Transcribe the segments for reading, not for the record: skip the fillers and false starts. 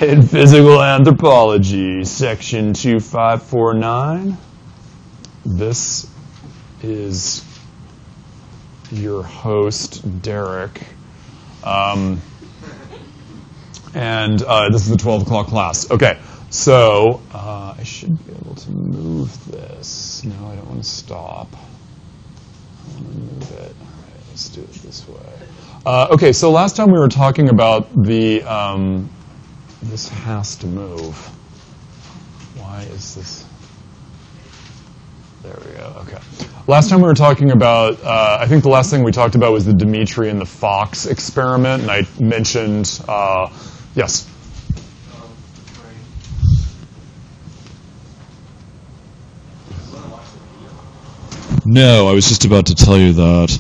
In Physical Anthropology, Section 2549. This is your host, Derek. This is the 12 o'clock class. Okay, so I should be able to move this. No, I don't want to stop. I want to move it. All right, let's do it this way. Okay, so last time we were talking about the... this has to move. Why is this? There we go. Okay. Last time we were talking about, I think the last thing we talked about was the Dimitri and the Fox experiment, and I mentioned, yes? No, I was just about to tell you that.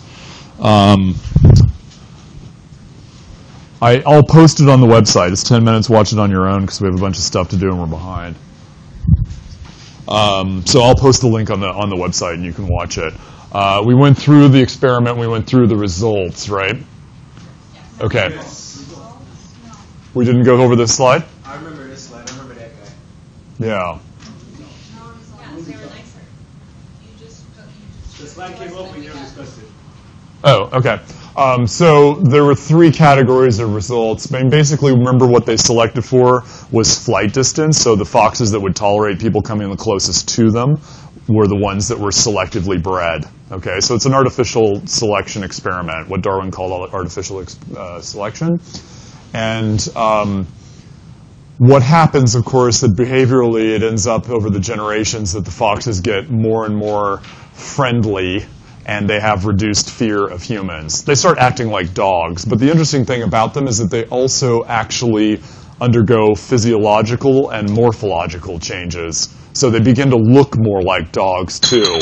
I'll post it on the website. It's 10 minutes. Watch it on your own because we have a bunch of stuff to do and we're behind. So I'll post the link on the website and you can watch it. We went through the experiment. We went through the results, right? Okay. We didn't go over this slide? I remember this slide. I remember that guy. Yeah. They were nicer. The slide came up, we never discussed it. Oh, okay. So there were three categories of results. I mean, basically, remember what they selected for was flight distance. So the foxes that would tolerate people coming the closest to them were the ones that were selectively bred. Okay, so it's an artificial selection experiment, what Darwin called artificial selection. And what happens, of course, that behaviorally it ends up over the generations that the foxes get more and more friendly and they have reduced fear of humans. They start acting like dogs, but the interesting thing about them is that they also actually undergo physiological and morphological changes. So they begin to look more like dogs too.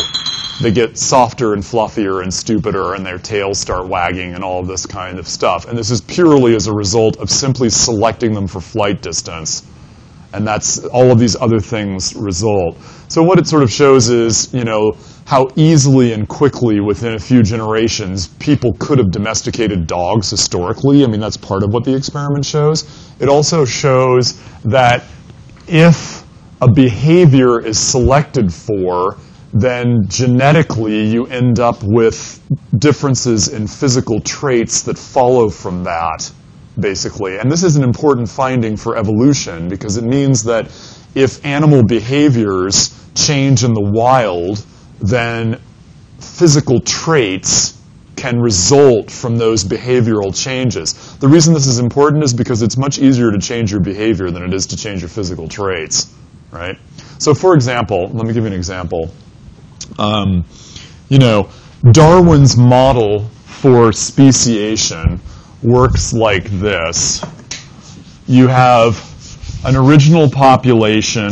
They get softer and fluffier and stupider, and their tails start wagging and all of this kind of stuff. And this is purely as a result of simply selecting them for flight distance. And that's all of these other things result. So what it sort of shows is, you know, how easily and quickly within a few generations people could have domesticated dogs historically. I mean, that's part of what the experiment shows. It also shows that if a behavior is selected for, then genetically you end up with differences in physical traits that follow from that, basically. And this is an important finding for evolution because it means that if animal behaviors change in the wild, then physical traits can result from those behavioral changes. The reason this is important is because it's much easier to change your behavior than it is to change your physical traits, right? So for example, let me give you an example. You know, Darwin's model for speciation works like this. You have an original population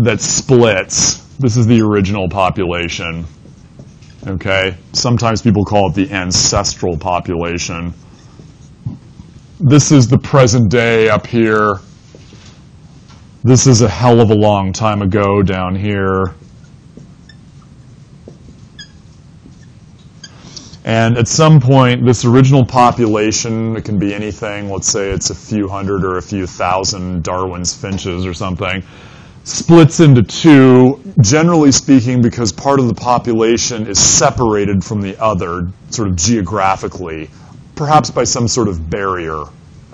that splits. This is the original population, okay? Sometimes people call it the ancestral population. This is the present day up here. This is a hell of a long time ago down here. And at some point, this original population, it can be anything, let's say it's a few hundred or a few thousand Darwin's finches or something, splits into two, generally speaking, because part of the population is separated from the other, sort of geographically, perhaps by some sort of barrier,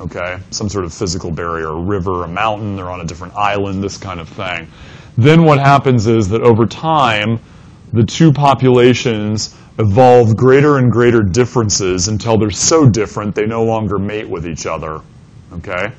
okay? Some sort of physical barrier, a river, a mountain, they're on a different island, this kind of thing. Then what happens is that over time, the two populations evolve greater and greater differences until they're so different they no longer mate with each other, okay?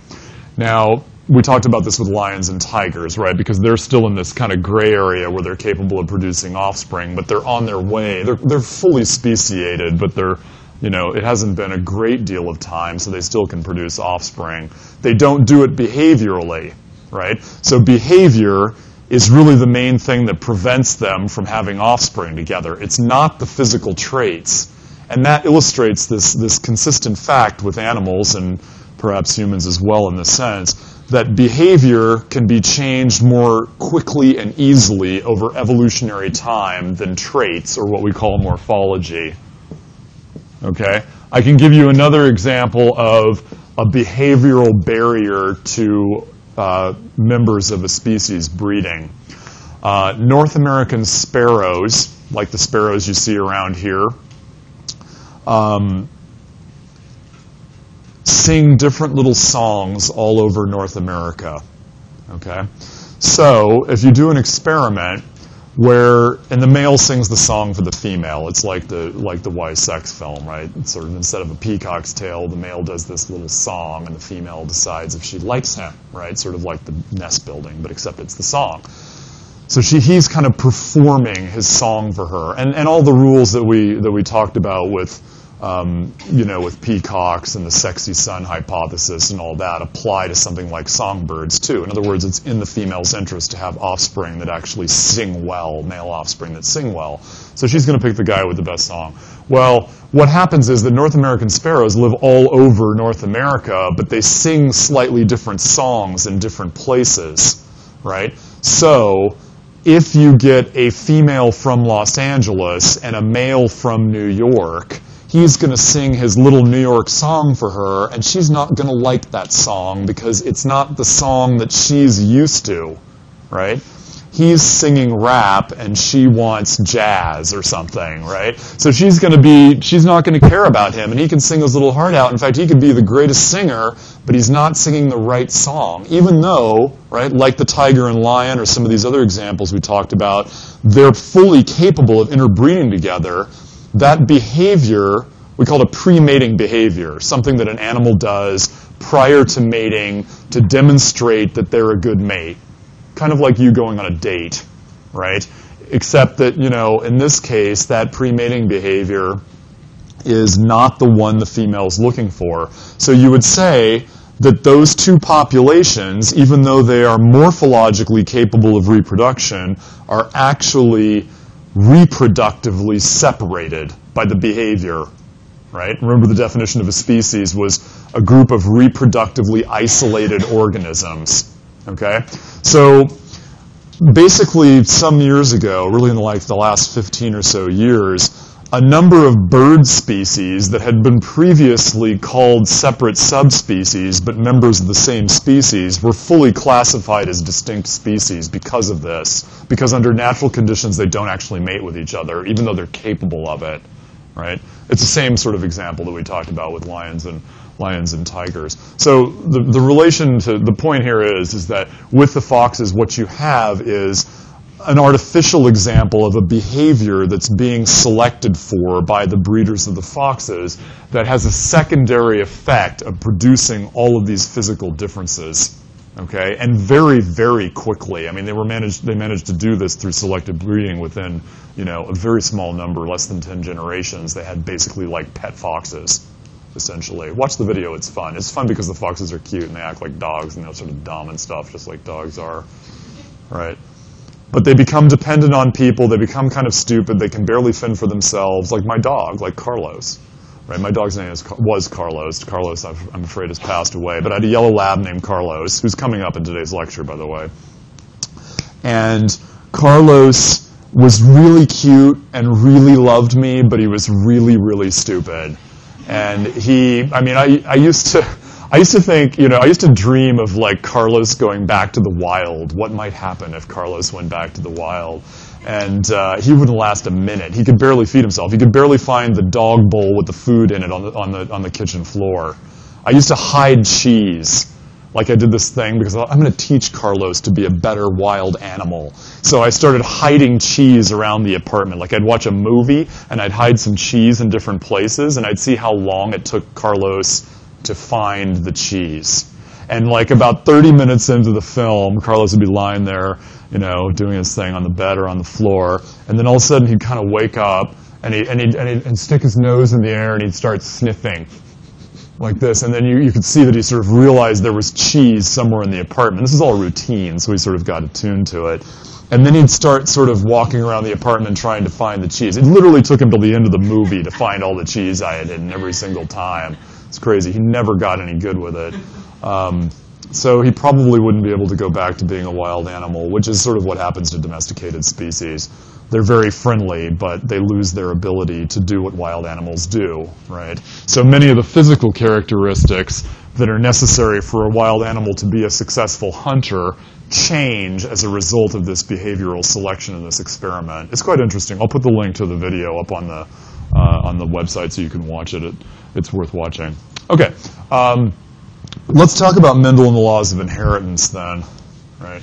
Now, we talked about this with lions and tigers, right? Because they're still in this kind of gray area where they're capable of producing offspring, but they're on their way. They're fully speciated, but they're, you know, it hasn't been a great deal of time, so they still can produce offspring. They don't do it behaviorally, right? So behavior is really the main thing that prevents them from having offspring together. It's not the physical traits. And that illustrates this consistent fact with animals, and perhaps humans as well in this sense, that behavior can be changed more quickly and easily over evolutionary time than traits, or what we call morphology. Okay? I can give you another example of a behavioral barrier to members of a species breeding. North American sparrows, like the sparrows you see around here, sing different little songs all over North America. Okay? So if you do an experiment and the male sings the song for the female, it's like the Y sex film, right? It's sort of, instead of a peacock's tail, the male does this little song and the female decides if she likes him, right? Sort of like the nest building, but except it's the song. So he's kind of performing his song for her, and all the rules that we talked about with with peacocks and the sexy sun hypothesis and all that apply to something like songbirds too. In other words, it's in the female's interest to have offspring that actually sing well, male offspring that sing well. So she's going to pick the guy with the best song. Well, what happens is that North American sparrows live all over North America, but they sing slightly different songs in different places, right? So if you get a female from Los Angeles and a male from New York, he's going to sing his little New York song for her, and she's not going to like that song because it's not the song that she's used to, right? He's singing rap, and she wants jazz or something, right? So she's not going to care about him, and he can sing his little heart out. In fact, he could be the greatest singer, but he's not singing the right song, even though, right, like the tiger and lion or some of these other examples we talked about, they're fully capable of interbreeding together. That behavior, we call it a pre-mating behavior, something that an animal does prior to mating to demonstrate that they're a good mate. Kind of like you going on a date, right? Except that, in this case, that pre-mating behavior is not the one the female's looking for. So you would say that those two populations, even though they are morphologically capable of reproduction, are actually reproductively separated by the behavior, right? Remember, the definition of a species was a group of reproductively isolated organisms, okay? So basically, some years ago, really in the last 15 or so years, a number of bird species that had been previously called separate subspecies but members of the same species were fully classified as distinct species because of this. Because under natural conditions, they don't actually mate with each other, even though they're capable of it, right? It's the same sort of example that we talked about with lions and tigers. So the point here is that with the foxes, what you have is an artificial example of a behavior that's being selected for by the breeders of the foxes that has a secondary effect of producing all of these physical differences, okay? And very, very quickly. I mean, they managed to do this through selective breeding within, a very small number, less than 10 generations. They had basically like pet foxes, essentially. Watch the video, it's fun. It's fun because the foxes are cute and they act like dogs and they're sort of dumb and stuff, just like dogs are, right? But they become dependent on people. They become kind of stupid. They can barely fend for themselves, like my dog, like Carlos. Right? My dog's name was Carlos. Carlos, I'm afraid, has passed away. But I had a yellow lab named Carlos, who's coming up in today's lecture, by the way. And Carlos was really cute and really loved me, but he was really, really stupid. And I used to think, I used to dream of like Carlos going back to the wild. What might happen if Carlos went back to the wild? And he wouldn't last a minute. He could barely feed himself. He could barely find the dog bowl with the food in it on the kitchen floor. I used to hide cheese. Like I did this thing because I'm going to teach Carlos to be a better wild animal. So I started hiding cheese around the apartment. Like I'd watch a movie and I'd hide some cheese in different places and I'd see how long it took Carlos to find the cheese. And like about 30 minutes into the film, Carlos would be lying there, doing his thing on the bed or on the floor. And then all of a sudden he'd kind of wake up and he'd stick his nose in the air and he'd start sniffing like this. And then you could see that he sort of realized there was cheese somewhere in the apartment. This is all routine, so he sort of got attuned to it. And then he'd start sort of walking around the apartment trying to find the cheese. It literally took him till the end of the movie to find all the cheese I had hidden every single time. It's crazy. He never got any good with it. So he probably wouldn't be able to go back to being a wild animal, which is sort of what happens to domesticated species. They're very friendly, but they lose their ability to do what wild animals do, right? So many of the physical characteristics that are necessary for a wild animal to be a successful hunter change as a result of this behavioral selection in this experiment. It's quite interesting. I'll put the link to the video up on the website so you can watch it. It's worth watching. Okay, let's talk about Mendel and the laws of inheritance then. Right.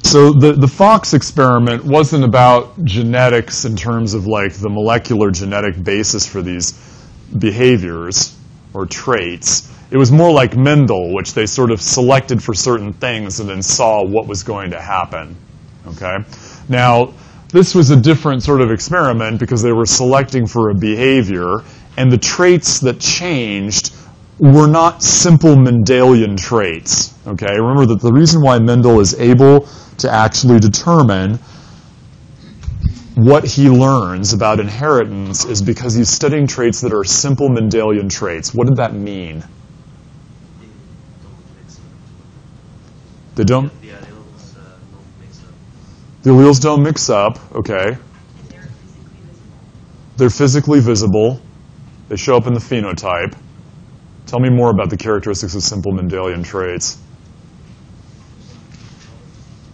So the Fox experiment wasn't about genetics in terms of like the molecular genetic basis for these behaviors or traits. It was more like Mendel, which they sort of selected for certain things and then saw what was going to happen. Okay? Now, this was a different sort of experiment because they were selecting for a behavior, and the traits that changed were not simple Mendelian traits. Okay? Remember that the reason why Mendel is able to actually determine what he learns about inheritance is because he's studying traits that are simple Mendelian traits. What did that mean? They don't? The alleles don't mix up. Okay. They're physically visible. They show up in the phenotype. Tell me more about the characteristics of simple Mendelian traits.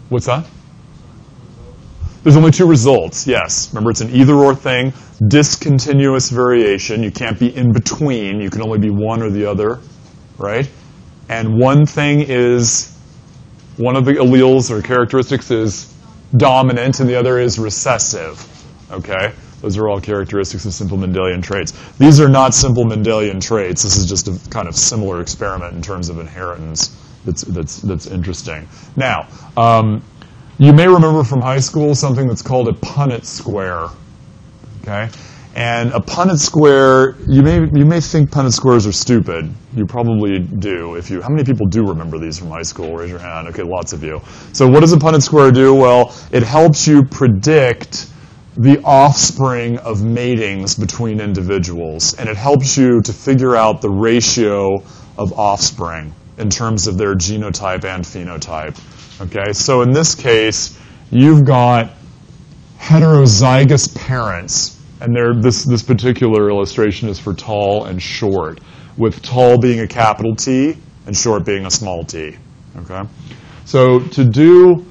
What's that? There's only two results, yes. Remember, it's an either-or thing. Discontinuous variation. You can't be in between. You can only be one or the other, right? And one thing is, one of the alleles or characteristics is dominant, and the other is recessive, okay? Those are all characteristics of simple Mendelian traits. These are not simple Mendelian traits. This is just a kind of similar experiment in terms of inheritance. That's interesting. Now, you may remember from high school something that's called a Punnett square. Okay, and a Punnett square. You may think Punnett squares are stupid. You probably do. How many people do remember these from high school? Raise your hand. Okay, lots of you. So what does a Punnett square do? Well, it helps you predict the offspring of matings between individuals, and it helps you to figure out the ratio of offspring in terms of their genotype and phenotype. Okay, so in this case, you've got heterozygous parents, and this particular illustration is for tall and short, with tall being a capital T and short being a small t. Okay, so to do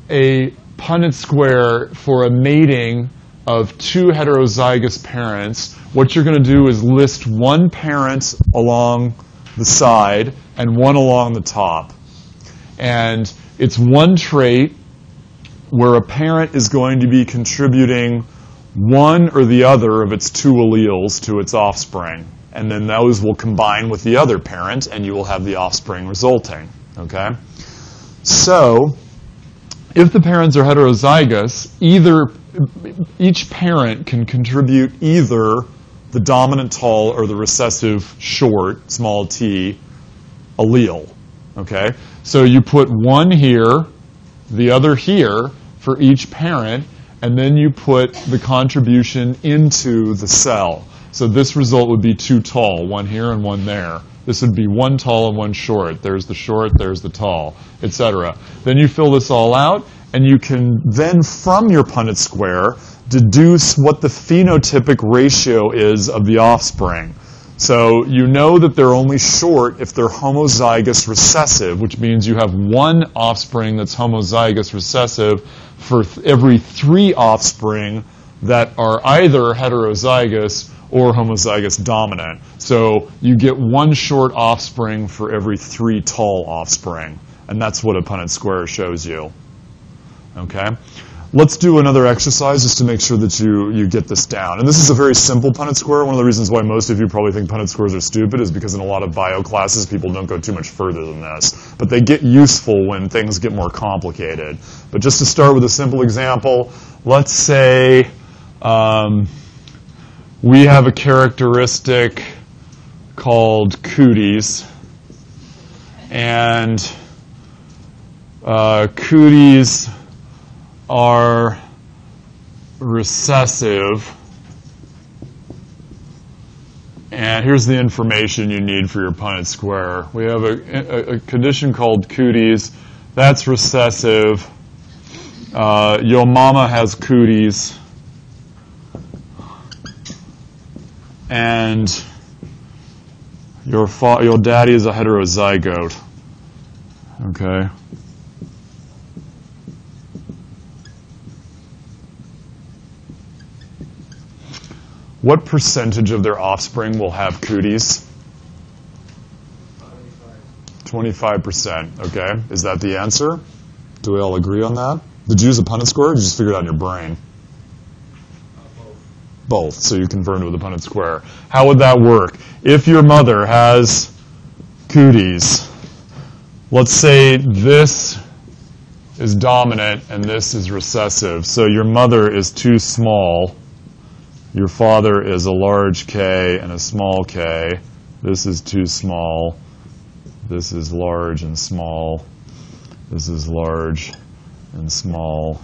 a Punnett square for a mating of two heterozygous parents, what you're going to do is list one parent along the side and one along the top. And it's one trait where a parent is going to be contributing one or the other of its two alleles to its offspring. And then those will combine with the other parent, and you will have the offspring resulting. Okay? So, if the parents are heterozygous, each parent can contribute either the dominant tall or the recessive short, small t, allele. Okay? So you put one here, the other here for each parent, and then you put the contribution into the cell. So this result would be two tall, one here and one there. This would be one tall and one short. There's the short, there's the tall, etc. Then you fill this all out, and you can then, from your Punnett square, deduce what the phenotypic ratio is of the offspring. So you know that they're only short if they're homozygous recessive, which means you have one offspring that's homozygous recessive for every three offspring that are either heterozygous or homozygous dominant. So you get one short offspring for every three tall offspring. And that's what a Punnett square shows you. Okay? Let's do another exercise just to make sure that you get this down. And this is a very simple Punnett square. One of the reasons why most of you probably think Punnett squares are stupid is because in a lot of bio classes, people don't go too much further than this. But they get useful when things get more complicated. But just to start with a simple example, let's say we have a characteristic called cooties. And cooties are recessive, and here's the information you need for your Punnett square. We have a condition called cooties. That's recessive. Your mama has cooties. and your daddy is a heterozygote. Okay. What percentage of their offspring will have cooties? 25%. Okay. Is that the answer? Do we all agree on that? Did you use a Punnett square, or did you just figure it out in your brain? Both. So you confirmed it with a Punnett square. How would that work? If your mother has cooties, let's say this is dominant and this is recessive. So your mother is too small. Your father is a large K and a small k. This is too small. This is large and small. This is large and small.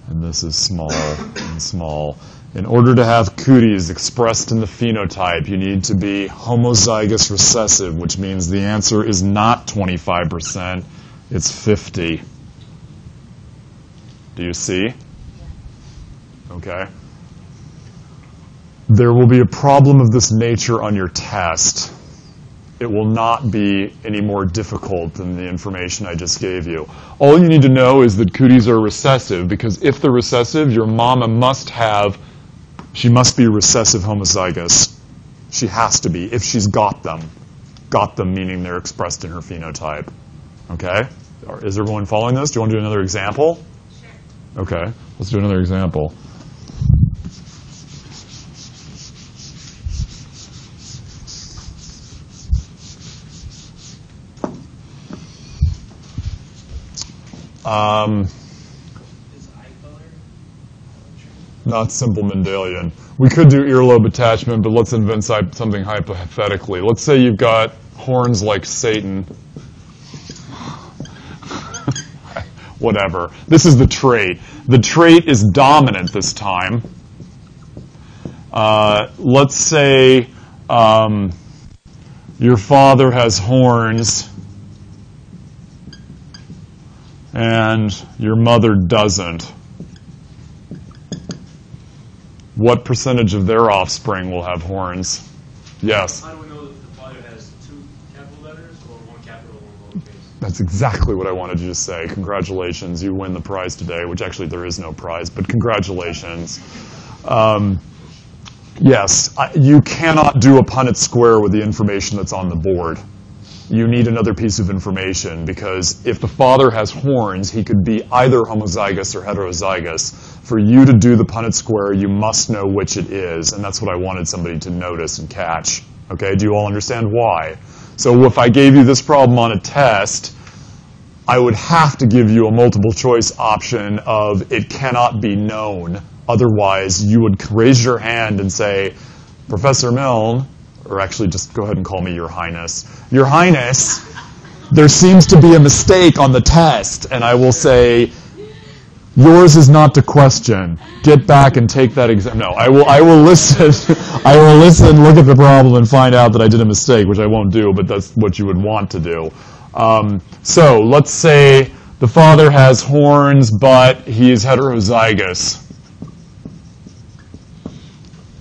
And this is small and small. In order to have cooties expressed in the phenotype, you need to be homozygous recessive, which means the answer is not 25%, it's 50. Do you see? Okay. There will be a problem of this nature on your test. It will not be any more difficult than the information I just gave you. All you need to know is that cooties are recessive, because if they're recessive, your mama she must be recessive homozygous. She has to be, if she's got them. Got them meaning they're expressed in her phenotype. Okay? Is everyone following this? Do you want to do another example? Sure. Okay, let's do another example. Not simple Mendelian. We could do earlobe attachment, but let's invent something hypothetically. Let's say you've got horns like Satan. Whatever. This is the trait. The trait is dominant this time. Let's say your father has horns and your mother doesn't. What percentage of their offspring will have horns? Yes? How do we know that the father has 2 capital letters or 1 capital and 1 lowercase? That's exactly what I wanted you to say. Congratulations, you win the prize today, which actually there is no prize, but congratulations. Yes, you cannot do a Punnett square with the information that's on the board. You need another piece of information, because if the father has horns, he could be either homozygous or heterozygous. For you to do the Punnett square, you must know which it is, and that's what I wanted somebody to notice and catch. Okay, do you all understand why? So if I gave you this problem on a test, I would have to give you a multiple choice option of it cannot be known. Otherwise, you would raise your hand and say, Professor Milne, or actually just go ahead and call me Your Highness. Your Highness, there seems to be a mistake on the test. And I will say, yours is not to question. Get back and take that exam. No, I will listen. I will listen, look at the problem, and find out that I did a mistake, which I won't do, but that's what you would want to do. So let's say the father has horns, but he is heterozygous.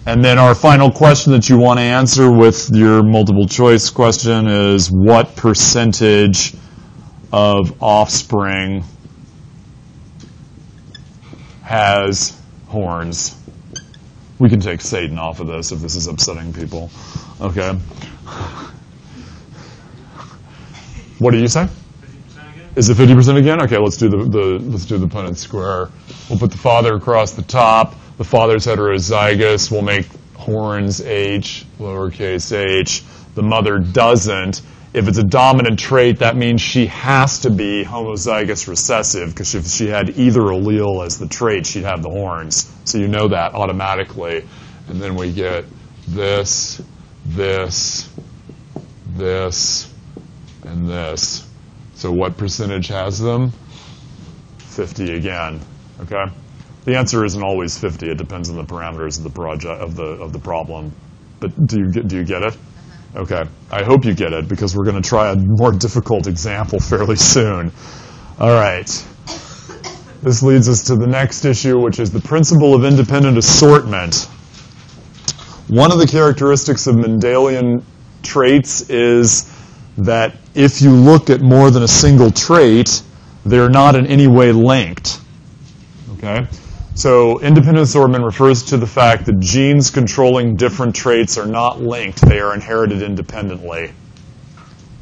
And then our final question that you want to answer with your multiple choice question is, what percentage of offspring has horns? We can take Satan off of this if this is upsetting people. Okay. What do you say? 50% again? Is it 50% again? Okay, let's do the Punnett square. We'll put the father across the top. The father's heterozygous. We'll make horns H, lowercase h. The mother doesn't. If it's a dominant trait, that means she has to be homozygous recessive, because if she had either allele as the trait, she'd have the horns. So you know that automatically. And then we get this, this, this, and this. So what percentage has them? 50 again. Okay? The answer isn't always 50. It depends on the parameters of the project of the problem. But do you get it? Okay. I hope you get it, because we're going to try a more difficult example fairly soon. All right. This leads us to the next issue, which is the principle of independent assortment. One of the characteristics of Mendelian traits is that if you look at more than a single trait, they're not in any way linked. Okay? So independent assortment refers to the fact that genes controlling different traits are not linked. They are inherited independently.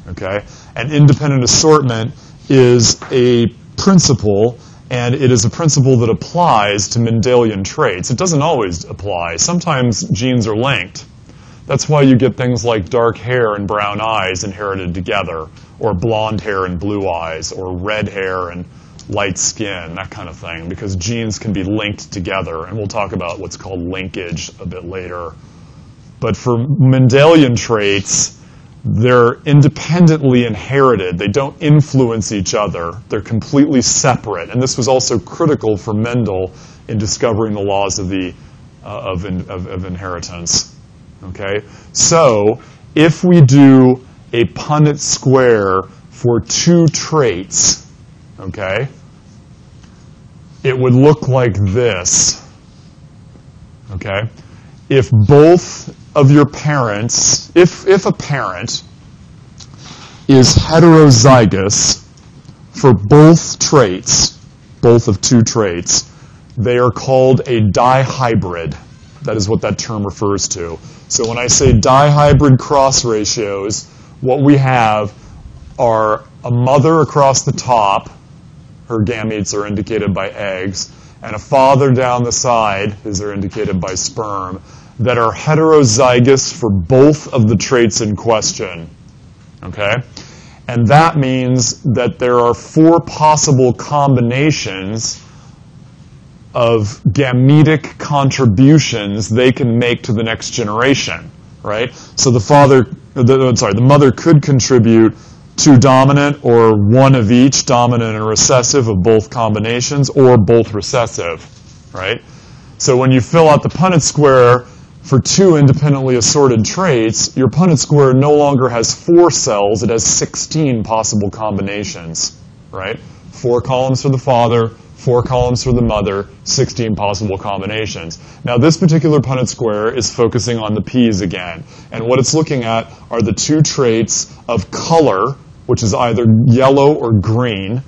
Okay? And independent assortment is a principle, and it is a principle that applies to Mendelian traits. It doesn't always apply. Sometimes genes are linked. That's why you get things like dark hair and brown eyes inherited together, or blonde hair and blue eyes, or red hair and light skin, that kind of thing, because genes can be linked together, and we'll talk about what's called linkage a bit later. But for Mendelian traits, they're independently inherited. They don't influence each other. They're completely separate, and this was also critical for Mendel in discovering the laws of inheritance. Okay, so if we do a Punnett square for two traits, okay, it would look like this. Okay, if both of your parents, if a parent is heterozygous for both traits, both of two traits, they are called a dihybrid. That is what that term refers to. So when I say dihybrid cross ratios, what we have are a mother across the top, her gametes are indicated by eggs, and a father down the side, these are indicated by sperm, that are heterozygous for both of the traits in question. Okay? And that means that there are 4 possible combinations of gametic contributions they can make to the next generation, right? So the mother could contribute 2 dominant or 1 of each, dominant and recessive of both combinations, or both recessive, right? So when you fill out the Punnett square for 2 independently assorted traits, your Punnett square no longer has 4 cells, it has 16 possible combinations, right? 4 columns for the father, 4 columns for the mother, 16 possible combinations. Now this particular Punnett square is focusing on the P's again, and what it's looking at are the 2 traits of color, which is either yellow or green,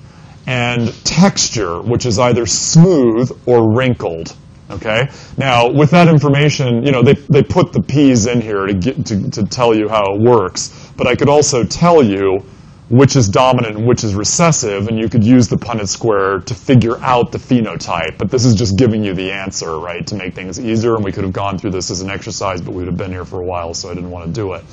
and texture, which is either smooth or wrinkled. Okay. Now, with that information, you know, they put the P's in here to tell you how it works. But I could also tell you which is dominant and which is recessive, and you could use the Punnett square to figure out the phenotype. But this is just giving you the answer, right, to make things easier. And we could have gone through this as an exercise, but we'd have been here for a while, so I didn't want to do it.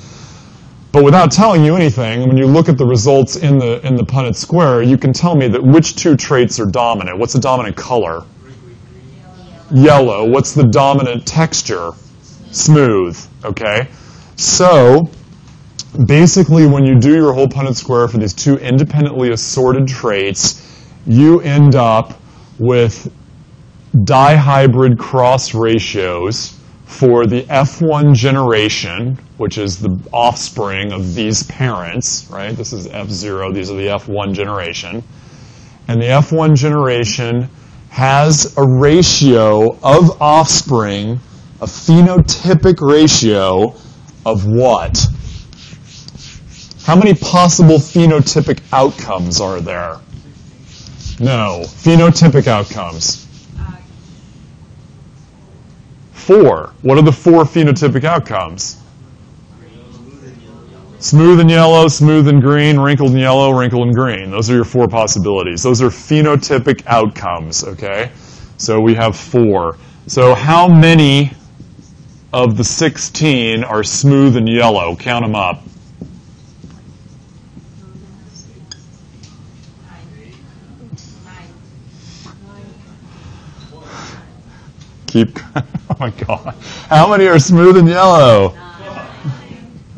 But without telling you anything, when you look at the results in the Punnett square, you can tell me that which 2 traits are dominant. What's the dominant color? Yellow. What's the dominant texture? Smooth. Okay? So, basically, when you do your whole Punnett square for these 2 independently assorted traits, you end up with dihybrid cross ratios for the F1 generation, which is the offspring of these parents, right? This is F0, these are the F1 generation. And the F1 generation has a ratio of offspring, a phenotypic ratio of what? How many possible phenotypic outcomes are there? No. Phenotypic outcomes. 4. What are the 4 phenotypic outcomes? Smooth and yellow, smooth and green, wrinkled and yellow, wrinkled and green. Those are your 4 possibilities. Those are phenotypic outcomes, okay? So we have 4. So how many of the 16 are smooth and yellow? Count them up. Keep, oh my God. How many are smooth and yellow?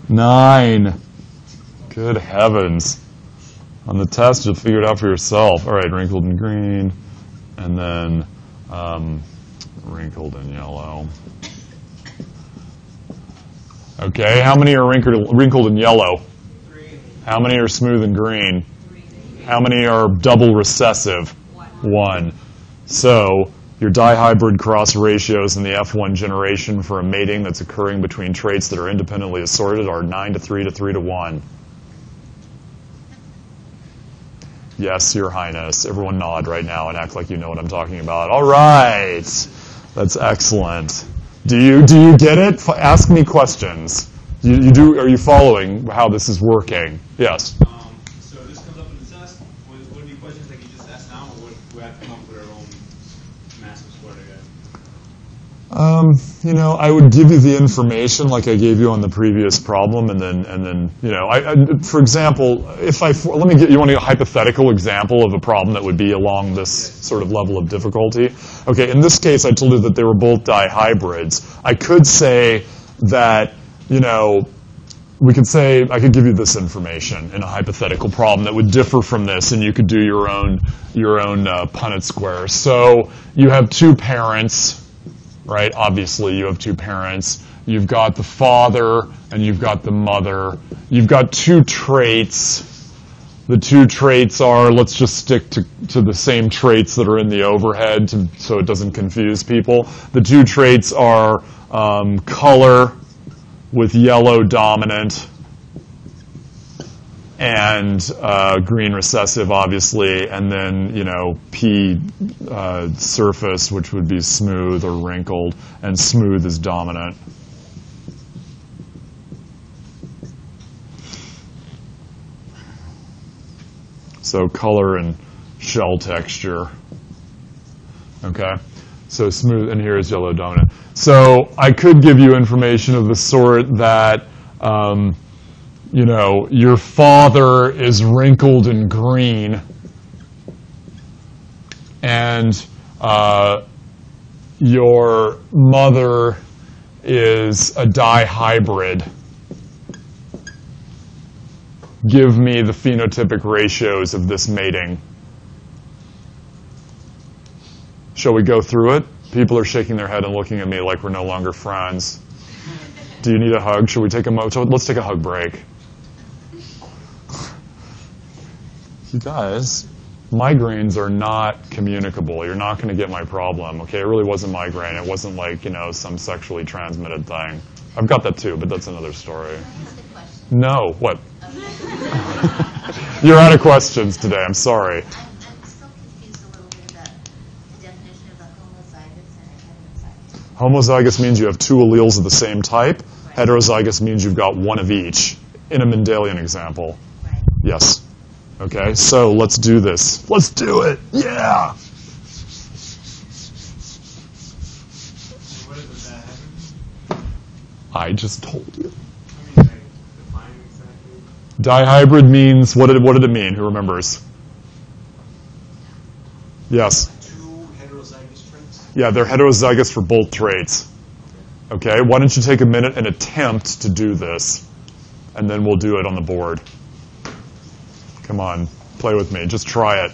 9. Good heavens. On the test, you'll figure it out for yourself. All right, wrinkled and green, and then wrinkled and yellow. Okay, how many are wrinkled and yellow? 3. How many are smooth and green? 3. How many are double recessive? 1. So Your dihybrid cross ratios in the F1 generation for a mating that's occurring between traits that are independently assorted are 9 to 3 to 3 to 1. Yes, Your Highness. Everyone nod right now and act like you know what I'm talking about. All right. That's excellent. Do you get it? Ask me questions. You do? Are you following how this is working? Yes. So this comes up in the test. Would it be questions like you just asked now, or would we have to come up with our own massive squared again? I would give you the information like I gave you on the previous problem, and then, for example, let me get you want a hypothetical example of a problem that would be along this sort of level of difficulty. Okay, in this case, I told you that they were both dihybrids. I could say that, we could say I could give you this information in a hypothetical problem that would differ from this, and you could do your own Punnett square. So you have two parents. Right? Obviously, you have two parents. You've got the father and you've got the mother. You've got two traits. The two traits are, let's just stick to the same traits that are in the overhead so it doesn't confuse people. The two traits are color with yellow dominant and green recessive, obviously, and then, P surface, which would be smooth or wrinkled, and smooth is dominant. So color and shell texture. Okay? So smooth, and here is yellow dominant. So I could give you information of the sort that your father is wrinkled and green, and your mother is a dihybrid. Give me the phenotypic ratios of this mating. Shall we go through it? People are shaking their head and looking at me like we're no longer friends. Do you need a hug? Should we take let's take a hug break. You guys, migraines are not communicable. You're not going to get my problem, okay? It really wasn't migraine. It wasn't like, some sexually transmitted thing. I've got that too, but that's another story. No, what? You're out of questions today. I'm sorry. I'm still confused a little bit about the definition of the homozygous and a heterozygous. Homozygous means you have two alleles of the same type. Right. Heterozygous means you've got one of each. In a Mendelian example. Right. Yes. Okay, so let's do this. Let's do it. Yeah. What is that? I just told you. Define exactly. Dihybrid means, what did it mean? Who remembers? Yes. Two heterozygous traits? Yeah, they're heterozygous for both traits. Okay, why don't you take a minute and attempt to do this, and then we'll do it on the board. Come on, play with me. Just try it.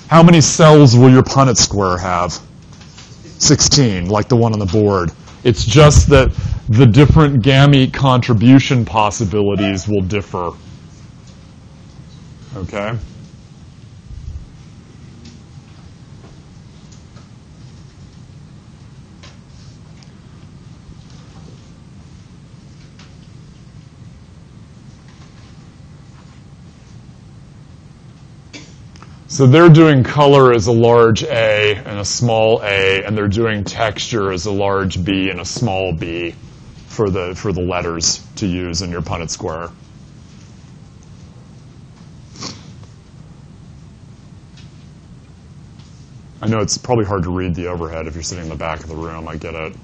How many cells will your Punnett square have? 16, like the one on the board. It's just that the different gamete contribution possibilities will differ. Okay? So they're doing color as a large A and a small a, and they're doing texture as a large B and a small b for the letters to use in your Punnett square. I know it's probably hard to read the overhead if you're sitting in the back of the room. I get it.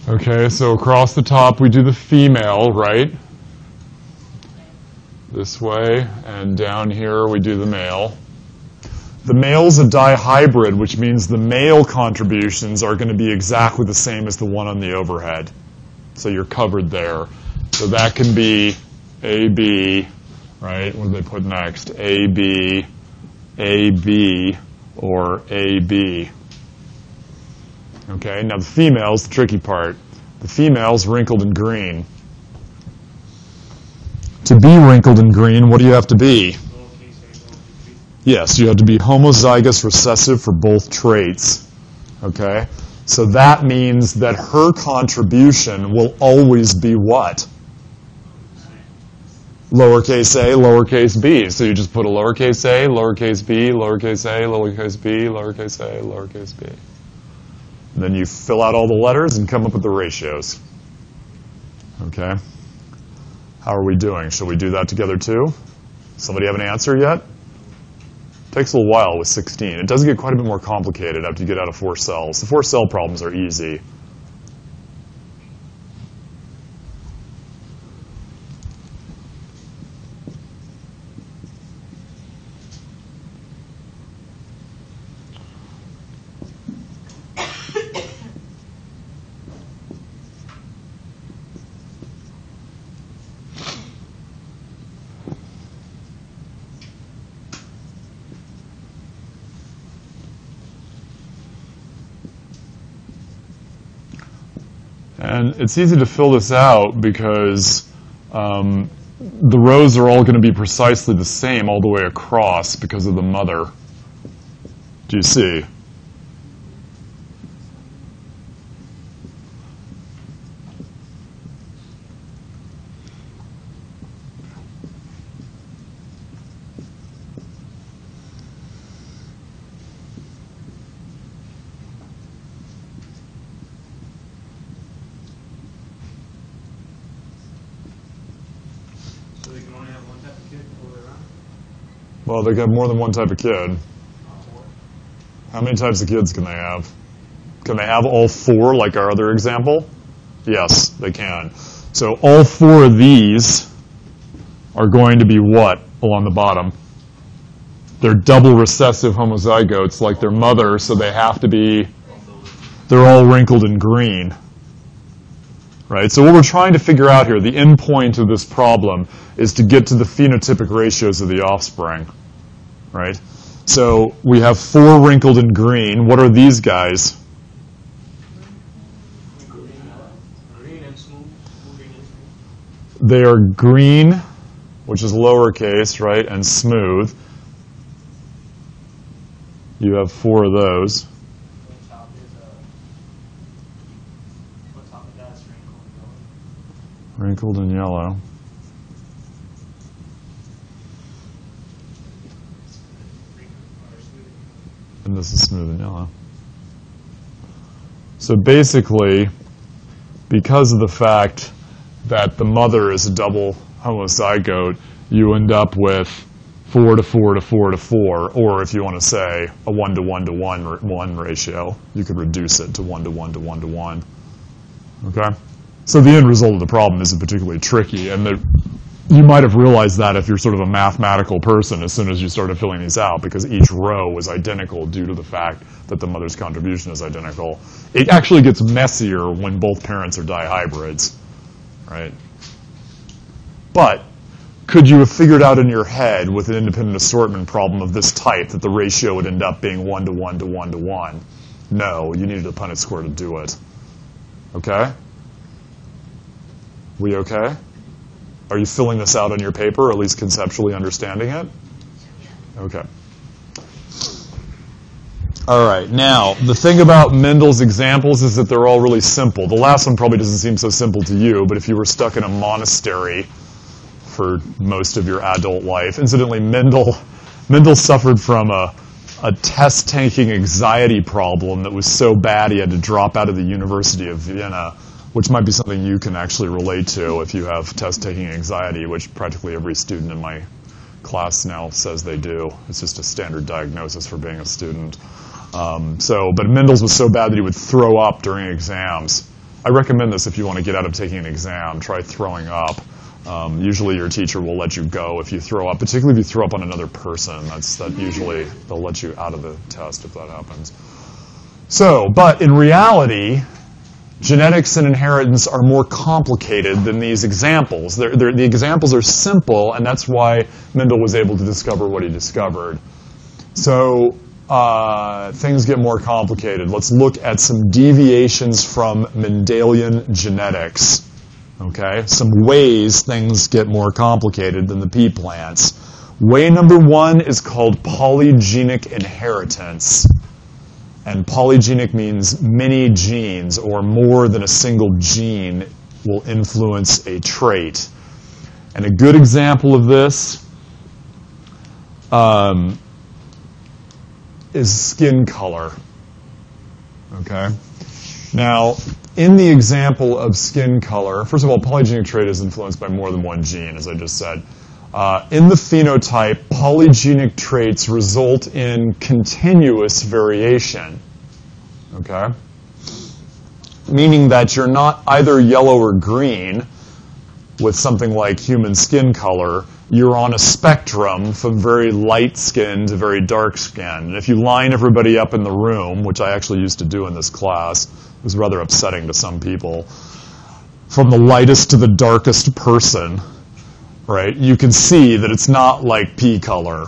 Okay, so across the top we do the female, right? This way, and down here we do the male. The male's a dihybrid, which means the male contributions are going to be exactly the same as the one on the overhead. So you're covered there. So that can be AB, right? What do they put next? AB, AB, or AB. Okay, now the females, the tricky part. The females wrinkled in green. To be wrinkled in green, what do you have to be? Yes, you have to be homozygous recessive for both traits. Okay? So that means that her contribution will always be what? Lowercase a, lowercase b. So you just put a lowercase a, lowercase b, lowercase a, lowercase b, lowercase a, lowercase b. And then you fill out all the letters and come up with the ratios. Okay? How are we doing? Shall we do that together too? Somebody have an answer yet? Takes a little while with 16. It does get quite a bit more complicated after you get out of 4 cells. The 4 cell problems are easy. And it's easy to fill this out because the rows are all going to be precisely the same all the way across because of the mother. Do you see? Well, they got more than one type of kid. How many types of kids can they have? Can they have all 4 like our other example? Yes, they can. So all 4 of these are going to be what along the bottom? They're double recessive homozygotes like their mother, so they have to be, they're all wrinkled in green. Right? So what we're trying to figure out here, the end point of this problem, is to get to the phenotypic ratios of the offspring. Right? So we have 4 wrinkled in green. What are these guys? They are green, which is lowercase, right, and smooth. You have 4 of those. Wrinkled in yellow. And this is smooth and yellow. So basically, because of the fact that the mother is a double homozygote, you end up with 4 to 4 to 4 to 4, or if you want to say a 1 to 1 to 1 ratio, you could reduce it to 1 to 1 to 1 to 1. Okay? So the end result of the problem isn't particularly tricky, and you might have realized that if you're sort of a mathematical person as soon as you started filling these out, because each row is identical due to the fact that the mother's contribution is identical. It actually gets messier when both parents are dihybrids, right? But could you have figured out in your head with an independent assortment problem of this type that the ratio would end up being 1 to 1 to 1 to 1? No, you needed a Punnett square to do it. Okay? We okay? Are you filling this out on your paper, or at least conceptually understanding it? Okay. All right. Now, the thing about Mendel's examples is that they're all really simple. The last one probably doesn't seem so simple to you, but if you were stuck in a monastery for most of your adult life, incidentally, Mendel suffered from a test-taking anxiety problem that was so bad he had to drop out of the University of Vienna, which might be something you can actually relate to if you have test-taking anxiety, which practically every student in my class now says they do. It's just a standard diagnosis for being a student. But Mendel's was so bad that he would throw up during exams. I recommend this if you want to get out of taking an exam. Try throwing up. Usually your teacher will let you go if you throw up, particularly if you throw up on another person. That usually they'll let you out of the test if that happens. But in reality, genetics and inheritance are more complicated than these examples. The examples are simple, and that's why Mendel was able to discover what he discovered. So things get more complicated. Let's look at some deviations from Mendelian genetics. Okay, some ways things get more complicated than the pea plants. Way number one is called polygenic inheritance. And polygenic means many genes, or more than a single gene will influence a trait. And a good example of this is skin color. Okay? Now, in the example of skin color, first of all, polygenic trait is influenced by more than one gene, as I just said. In the phenotype, polygenic traits result in continuous variation. Okay? Meaning that you're not either yellow or green with something like human skin color. You're on a spectrum from very light skin to very dark skin. And if you line everybody up in the room, which I actually used to do in this class, it was rather upsetting to some people, from the lightest to the darkest person, right, you can see that it's not like pea color.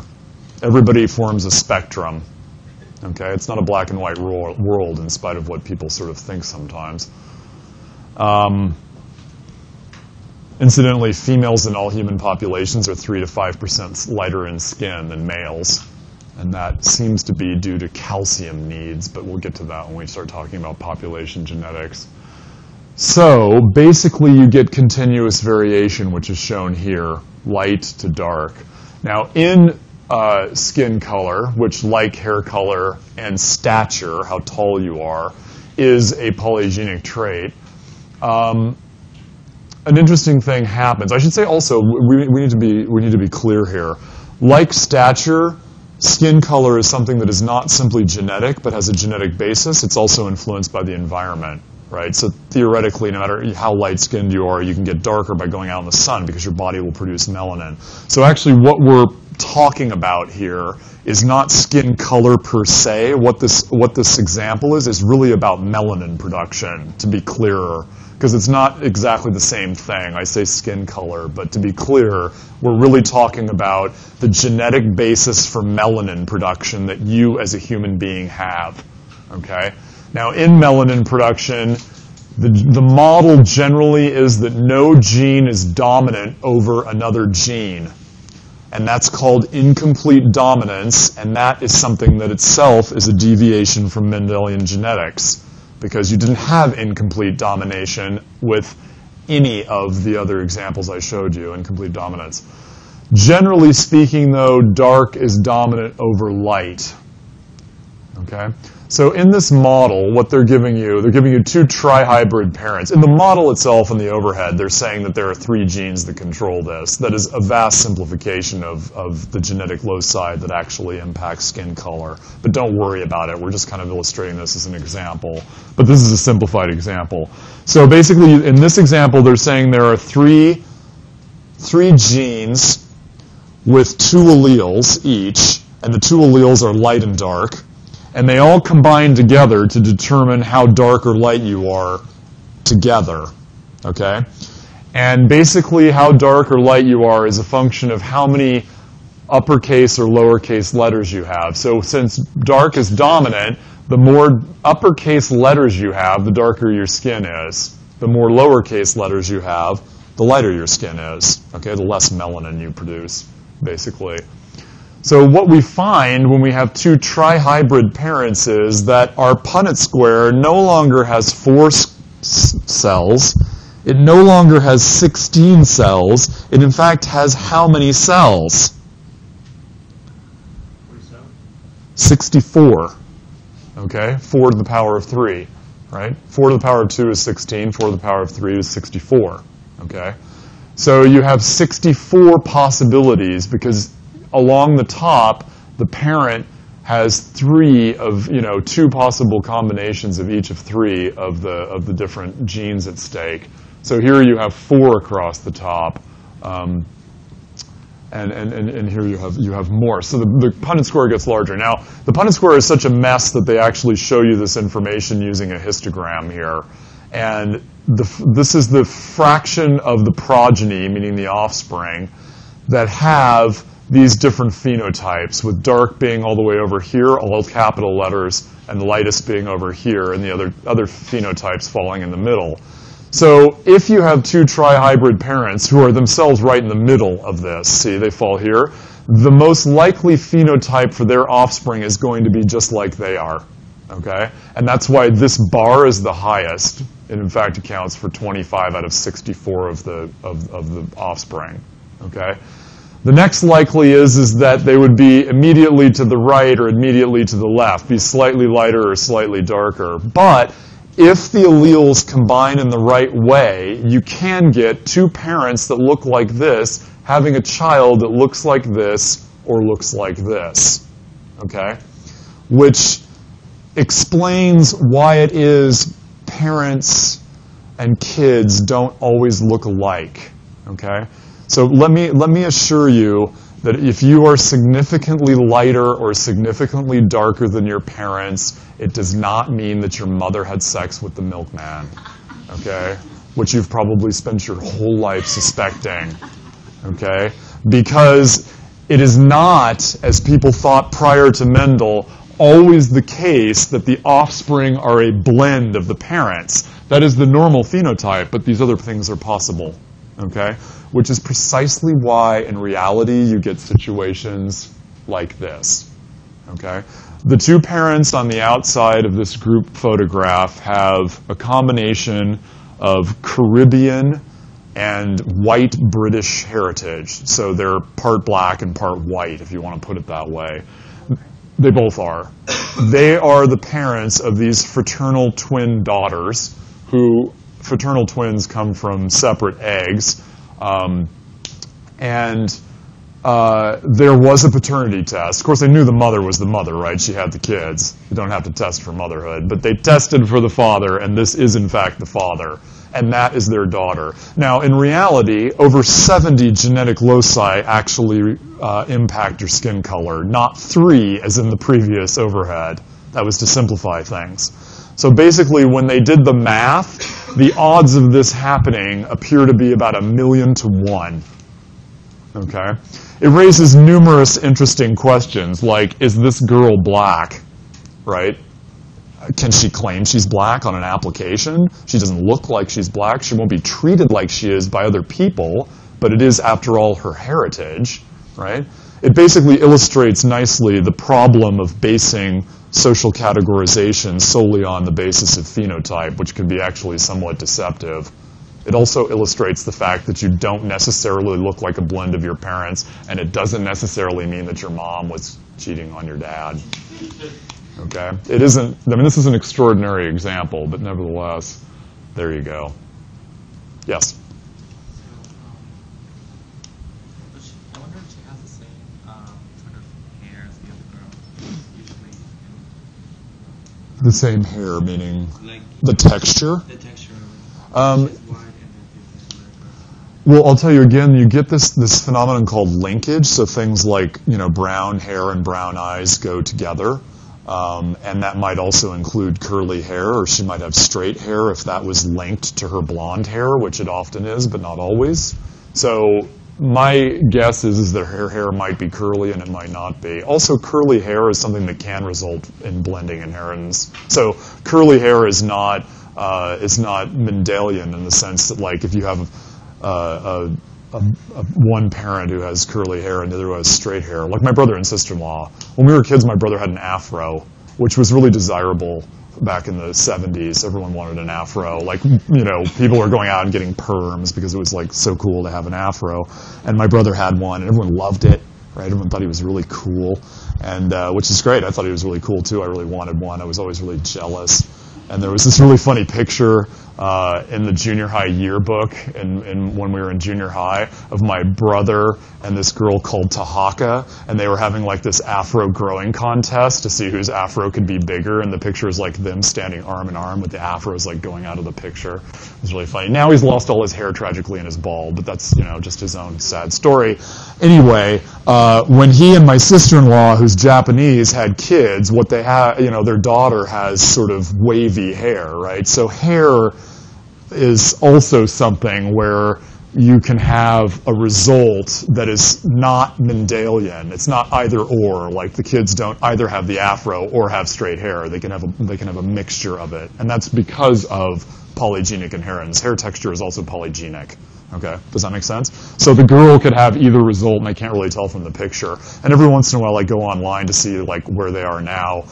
Everybody forms a spectrum. Okay, it's not a black and white world, in spite of what people sort of think sometimes. Incidentally, females in all human populations are 3 to 5% lighter in skin than males. And that seems to be due to calcium needs, but we'll get to that when we start talking about population genetics. So basically you get continuous variation, which is shown here, light to dark. Now in skin color, which like hair color and stature, how tall you are, is a polygenic trait, an interesting thing happens. I should say also, we need to be clear here. Like stature, skin color is something that is not simply genetic, but has a genetic basis. It's also influenced by the environment, right? So theoretically, no matter how light-skinned you are, you can get darker by going out in the sun because your body will produce melanin. So actually what we're talking about here is not skin color per se. What this example is really about melanin production, to be clearer. Because it's not exactly the same thing. I say skin color, but to be clear, we're really talking about the genetic basis for melanin production that you as a human being have. Okay? Now, in melanin production, the model generally is that no gene is dominant over another gene. And that's called incomplete dominance, and that is something that itself is a deviation from Mendelian genetics, because you didn't have incomplete domination with any of the other examples I showed you, incomplete dominance. Generally speaking, though, dark is dominant over light. Okay? So in this model, what they're giving you two trihybrid parents. In the model itself, in the overhead, they're saying that there are 3 genes that control this. That is a vast simplification of the genetic loci that actually impacts skin color. But don't worry about it. We're just kind of illustrating this as an example. But this is a simplified example. So basically, in this example, they're saying there are three genes with 2 alleles each, and the 2 alleles are light and dark. And they all combine together to determine how dark or light you are together, okay? And basically how dark or light you are is a function of how many uppercase or lowercase letters you have. So since dark is dominant, the more uppercase letters you have, the darker your skin is. The more lowercase letters you have, the lighter your skin is, okay? The less melanin you produce, basically. So what we find when we have 2 trihybrid parents is that our Punnett square no longer has 4 cells. It no longer has 16 cells. It in fact has how many cells? 64. Okay? 4 to the power of 3. Right? 4 to the power of 2 is 16. 4 to the power of 3 is 64. Okay? So you have 64 possibilities because along the top, the parent has 3 of, 2 possible combinations of each of 3 of the different genes at stake. So here you have 4 across the top, and here you have more. So the Punnett square gets larger. Now, the Punnett square is such a mess that they actually show you this information using a histogram here. And this is the fraction of the progeny, meaning the offspring, that have these different phenotypes, with dark being all the way over here, all capital letters, and the lightest being over here, and the other phenotypes falling in the middle. So if you have two trihybrid parents who are themselves right in the middle of this, see, they fall here, the most likely phenotype for their offspring is going to be just like they are. Okay? And that's why this bar is the highest. It in fact accounts for 25 out of 64 of the offspring. Okay? The next likely is that they would be immediately to the right or immediately to the left, be slightly lighter or slightly darker. But if the alleles combine in the right way, you can get two parents that look like this having a child that looks like this or looks like this. Okay? Which explains why it is parents and kids don't always look alike. Okay? So let me assure you that if you are significantly lighter or significantly darker than your parents, it does not mean that your mother had sex with the milkman. Okay? Which you've probably spent your whole life suspecting. Okay? Because it is not, as people thought prior to Mendel, always the case that the offspring are a blend of the parents. That is the normal phenotype, but these other things are possible. Okay? Which is precisely why, in reality, you get situations like this. Okay? The two parents on the outside of this group photograph have a combination of Caribbean and white British heritage. So they're part black and part white, if you want to put it that way. They both are. They are the parents of these fraternal twin daughters, who fraternal twins come from separate eggs. There was a paternity test. Of course, they knew the mother was the mother, right? She had the kids. You don't have to test for motherhood. But they tested for the father, and this is, in fact, the father. And that is their daughter. Now, in reality, over 70 genetic loci actually impact your skin color, not 3, as in the previous overhead. That was to simplify things. So basically, when they did the math, the odds of this happening appear to be about 1,000,000 to 1. Okay? It raises numerous interesting questions, like, is this girl black? Right? Can she claim she's black on an application? She doesn't look like she's black. She won't be treated like she is by other people, but it is, after all, her heritage. Right? It basically illustrates nicely the problem of basing social categorization solely on the basis of phenotype, which can be actually somewhat deceptive. It also illustrates the fact that you don't necessarily look like a blend of your parents, and it doesn't necessarily mean that your mom was cheating on your dad. Okay? It isn't, I mean, this is an extraordinary example, but nevertheless, there you go. Yes? I wonder if she has the same sort of hair as the other girl, usually. The same hair, meaning Like the texture? the texture. She's white Um, and then the other Well, I'll tell you again, you get this phenomenon called linkage. So things like, brown hair and brown eyes go together. And that might also include curly hair, or she might have straight hair if that was linked to her blonde hair, which it often is, but not always. So my guess is that her hair might be curly and it might not be. Also, curly hair is something that can result in blending inheritance. So curly hair is not Mendelian in the sense that, like, if you have one parent who has curly hair and the other who has straight hair. Like my brother and sister-in-law. When we were kids, my brother had an afro, which was really desirable back in the 70s. Everyone wanted an afro. Like, people were going out and getting perms because it was, like, so cool to have an afro. And my brother had one, and everyone loved it, right? Everyone thought he was really cool, and which is great. I thought he was really cool, too. I really wanted one. I was always really jealous. And there was this really funny picture in the junior high yearbook, and when we were in junior high, of my brother and this girl called Tahaka, and they were having, like, this afro growing contest to see whose afro could be bigger, and the picture is like them standing arm in arm with the afros, like, going out of the picture. It was really funny. Now he's lost all his hair tragically and is bald, but that's, just his own sad story. Anyway, when he and my sister-in-law, who's Japanese, had kids, what they had, their daughter has sort of wavy hair, right? So hair is also something where you can have a result that is not Mendelian. It's not either or. Like the kids don't either have the afro or have straight hair. They can have a mixture of it, and that's because of polygenic inheritance. Hair texture is also polygenic. Okay, does that make sense? So the girl could have either result, and I can't really tell from the picture. And every once in a while, I go online to see like where they are now.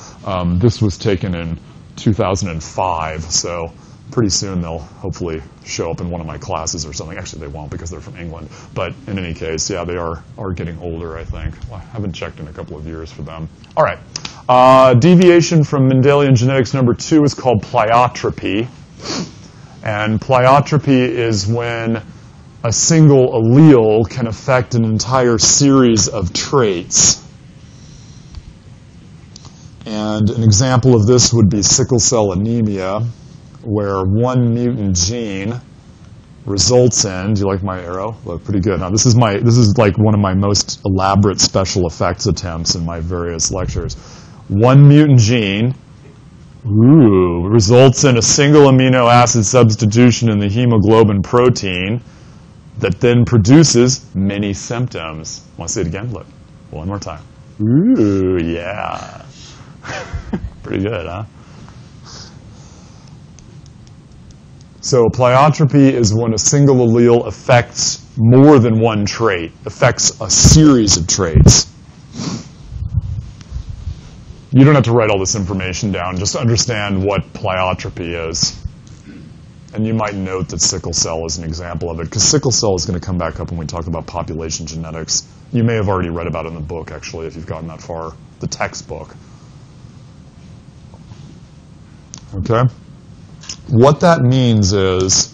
This was taken in 2005, so pretty soon they'll hopefully show up in one of my classes or something. Actually, they won't because they're from England. But in any case, yeah, they are getting older, I think. Well, I haven't checked in a couple of years for them. All right. Deviation from Mendelian genetics number 2 is called pleiotropy. And pleiotropy is when a single allele can affect an entire series of traits. And an example of this would be sickle cell anemia, where one mutant gene results in, do you like my arrow? Look, pretty good. Now this is like one of my most elaborate special effects attempts in my various lectures. One mutant gene results in a single amino acid substitution in the hemoglobin protein that then produces many symptoms. Want to see it again? Look, one more time. Ooh, yeah. Pretty good, huh? So pleiotropy is when a single allele affects more than one trait, affects a series of traits. You don't have to write all this information down, just understand what pleiotropy is. And you might note that sickle cell is an example of it, because sickle cell is going to come back up when we talk about population genetics. You may have already read about it in the book, actually, if you've gotten that far, the textbook. Okay? What that means is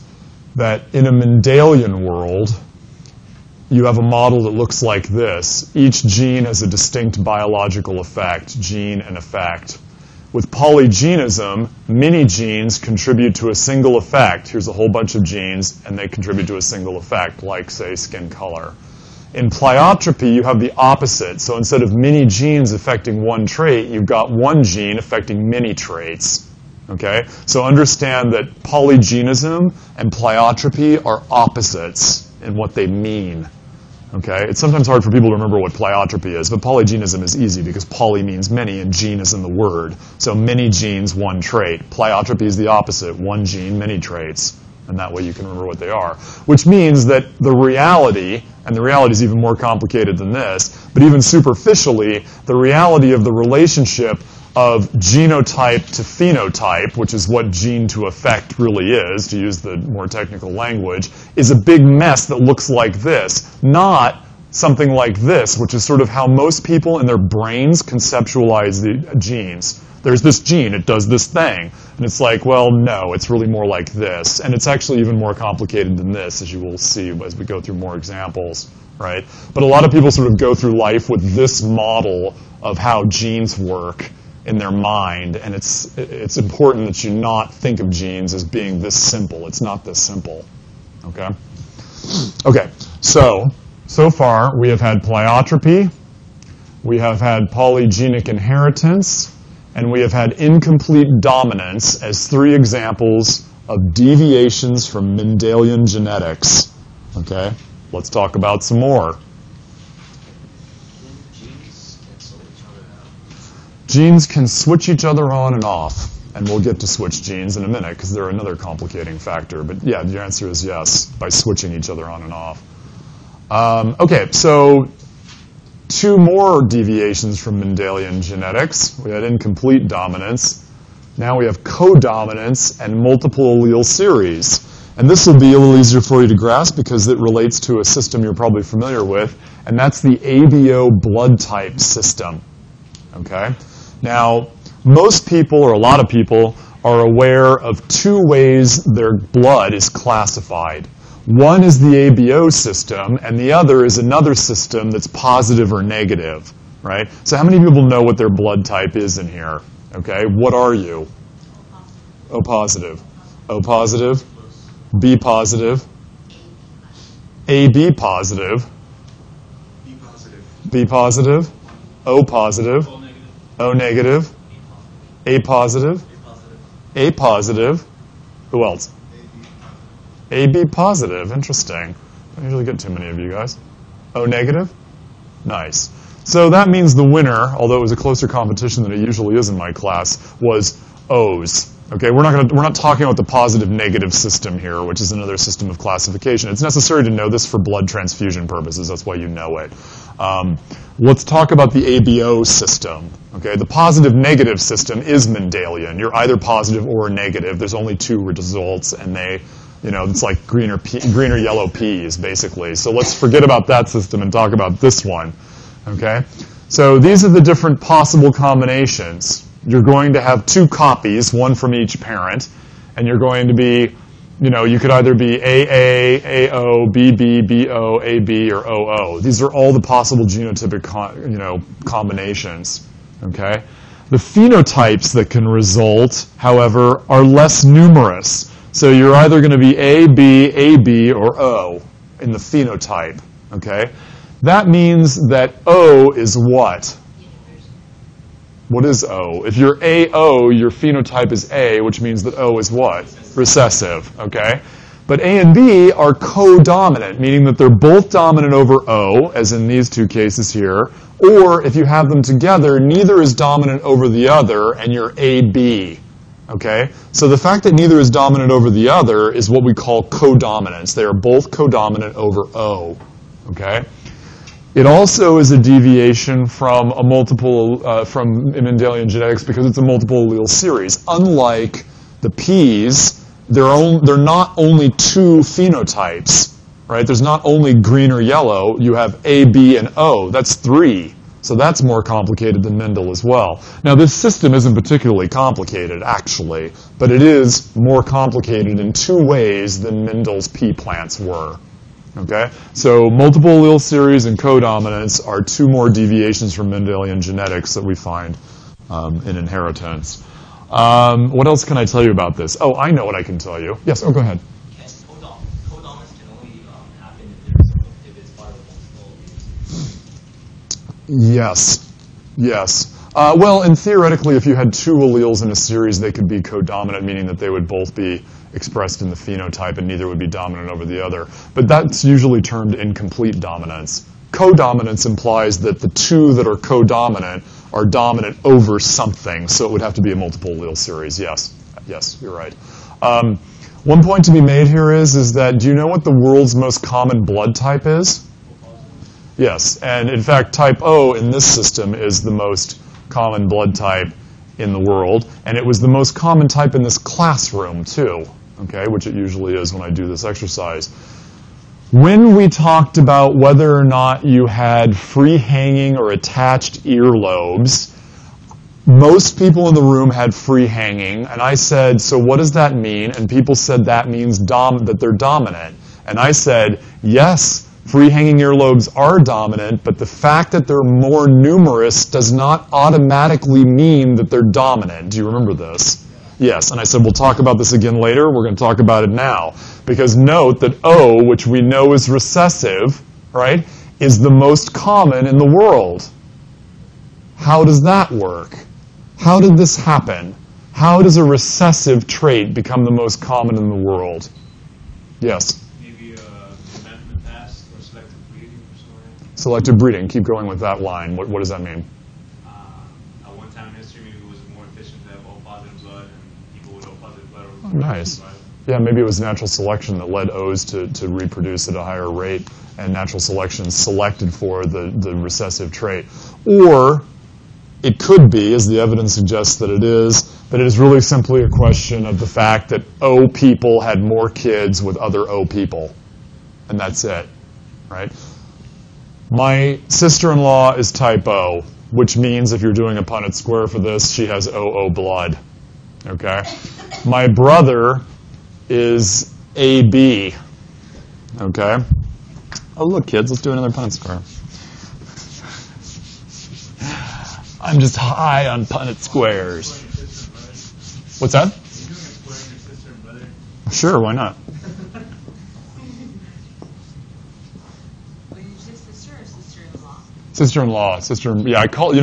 that in a Mendelian world, you have a model that looks like this. Each gene has a distinct biological effect, gene and effect. With polygenism, many genes contribute to a single effect. Here's a whole bunch of genes, and they contribute to a single effect, like, say, skin color. In pleiotropy, you have the opposite. So instead of many genes affecting one trait, you've got one gene affecting many traits. Okay? So understand that polygenism and pleiotropy are opposites in what they mean. Okay? It's sometimes hard for people to remember what pleiotropy is, but polygenism is easy because poly means many and gene is in the word. So many genes, one trait. Pleiotropy is the opposite. One gene, many traits. And that way you can remember what they are. Which means that the reality, and the reality is even more complicated than this, but even superficially, the reality of the relationship of genotype to phenotype, which is what gene to effect really is, to use the more technical language, is a big mess that looks like this, not something like this, which is sort of how most people in their brains conceptualize the genes. There's this gene, it does this thing. And it's like, well, no, it's really more like this. And it's actually even more complicated than this, as you will see as we go through more examples, right? But a lot of people sort of go through life with this model of how genes work in their mind, and it's important that you not think of genes as being this simple. It's not this simple, okay? Okay, so far we have had pleiotropy, we have had polygenic inheritance, and we have had incomplete dominance as 3 examples of deviations from Mendelian genetics, okay? Let's talk about some more. Genes can switch each other on and off, and we'll get to switch genes in a minute because they're another complicating factor. But yeah, the answer is yes, by switching each other on and off. Okay, so 2 more deviations from Mendelian genetics. We had incomplete dominance. Now we have codominance and multiple allele series. And this will be a little easier for you to grasp because it relates to a system you're probably familiar with, and that's the ABO blood type system. Okay? Now, most people, or a lot of people, are aware of 2 ways their blood is classified. One is the ABO system, and the other is another system that's positive or negative, right? So how many people know what their blood type is in here? Okay, what are you? O positive. O positive? B positive? AB positive? B positive. B positive? O positive? O negative? A positive? A positive? Who else? AB positive. Interesting. I don't usually get too many of you guys. O negative? Nice. So that means the winner, although it was a closer competition than it usually is in my class, was O's. Okay, we're not talking about the positive-negative system here, which is another system of classification. It's necessary to know this for blood transfusion purposes. That's why you know it. Let's talk about the ABO system. Okay, the positive-negative system is Mendelian. You're either positive or negative. There's only two results, and they, it's like green or yellow peas, basically. So let's forget about that system and talk about this one. Okay, so these are the different possible combinations. You're going to have two copies, one from each parent, and you're going to be, you could either be AA, AO, BB, BO, AB, or OO. These are all the possible genotypic, combinations. Okay, the phenotypes that can result, however, are less numerous. So you're either going to be AB, AB, or O in the phenotype. Okay, that means that O is what? What is O? If you're AO, your phenotype is A, which means that O is what? Recessive, okay? But A and B are co-dominant, meaning that they're both dominant over O, as in these two cases here, or if you have them together, neither is dominant over the other, and you're AB, okay? So the fact that neither is dominant over the other is what we call co-dominance. They are both co-dominant over O, okay? It also is a deviation from a multiple from Mendelian genetics because it's a multiple allele series. Unlike the Ps, they're not only two phenotypes, right? There's not only green or yellow. You have A, B, and O. That's three. So that's more complicated than Mendel as well. Now, this system isn't particularly complicated, actually, but it is more complicated in two ways than Mendel's P plants were. Okay, so multiple allele series and codominance are two more deviations from Mendelian genetics that we find in inheritance. What else can I tell you about this? Oh, I know what I can tell you. Yes, go ahead. Codominance can only happen if it's part of multiple alleles. Yes. Well, and theoretically, if you had two alleles in a series, they could be codominant, meaning that they would both be expressed in the phenotype and neither would be dominant over the other. But that's usually termed incomplete dominance. Codominance implies that the two that are codominant are dominant over something, so it would have to be a multiple allele series. Yes, you're right. One point to be made here is that, do you know what the world's most common blood type is? Yes, and in fact, type O in this system is the most common blood type in the world, and it was the most common type in this classroom too, okay, which it usually is when I do this exercise. When we talked about whether or not you had free hanging or attached earlobes, most people in the room had free hanging, and I said, so what does that mean? And people said that means that they're dominant. And I said, yes, free hanging earlobes are dominant, but the fact that they're more numerous does not automatically mean that they're dominant. Do you remember this? Yes, and I said we'll talk about this again later. We're going to talk about it now. Because note that O, which we know is recessive, right, is the most common in the world. How does that work? How did this happen? How does a recessive trait become the most common in the world? Yes? Maybe event in the past or selective breeding or something. Selective breeding. Keep going with that line. What does that mean? At one time in history, maybe it was more efficient to have all positive blood, and people with all positive blood Oh, nice. Yeah, maybe it was natural selection that led O's to reproduce at a higher rate, and natural selection selected for the recessive trait. Or it could be, as the evidence suggests that it is really simply a question of the fact that O people had more kids with other O people. And that's it, right? My sister-in-law is type O, which means if you're doing a Punnett square for this, she has OO blood, okay? My brother is AB, okay? Oh, look, kids, let's do another Punnett square. I'm just high on Punnett squares. What's that? Are you doing a square in your sister and brother? Sure, why not? Well, you say sister or sister-in-law? Sister-in-law, yeah, I call,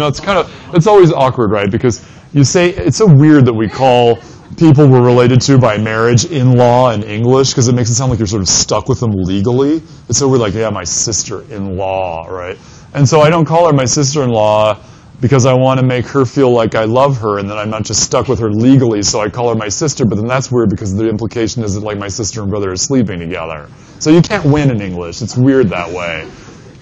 it's always awkward, right? Because you say, it's so weird that we call people were related to by marriage in law and English, because it makes it sound like you're sort of stuck with them legally. It's so we're like, yeah, my sister-in-law, right? And so I don't call her my sister-in-law because I want to make her feel like I love her and that I'm not just stuck with her legally, so I call her my sister, but then that's weird because the implication is that like my sister and brother are sleeping together. So you can't win in English. It's weird that way.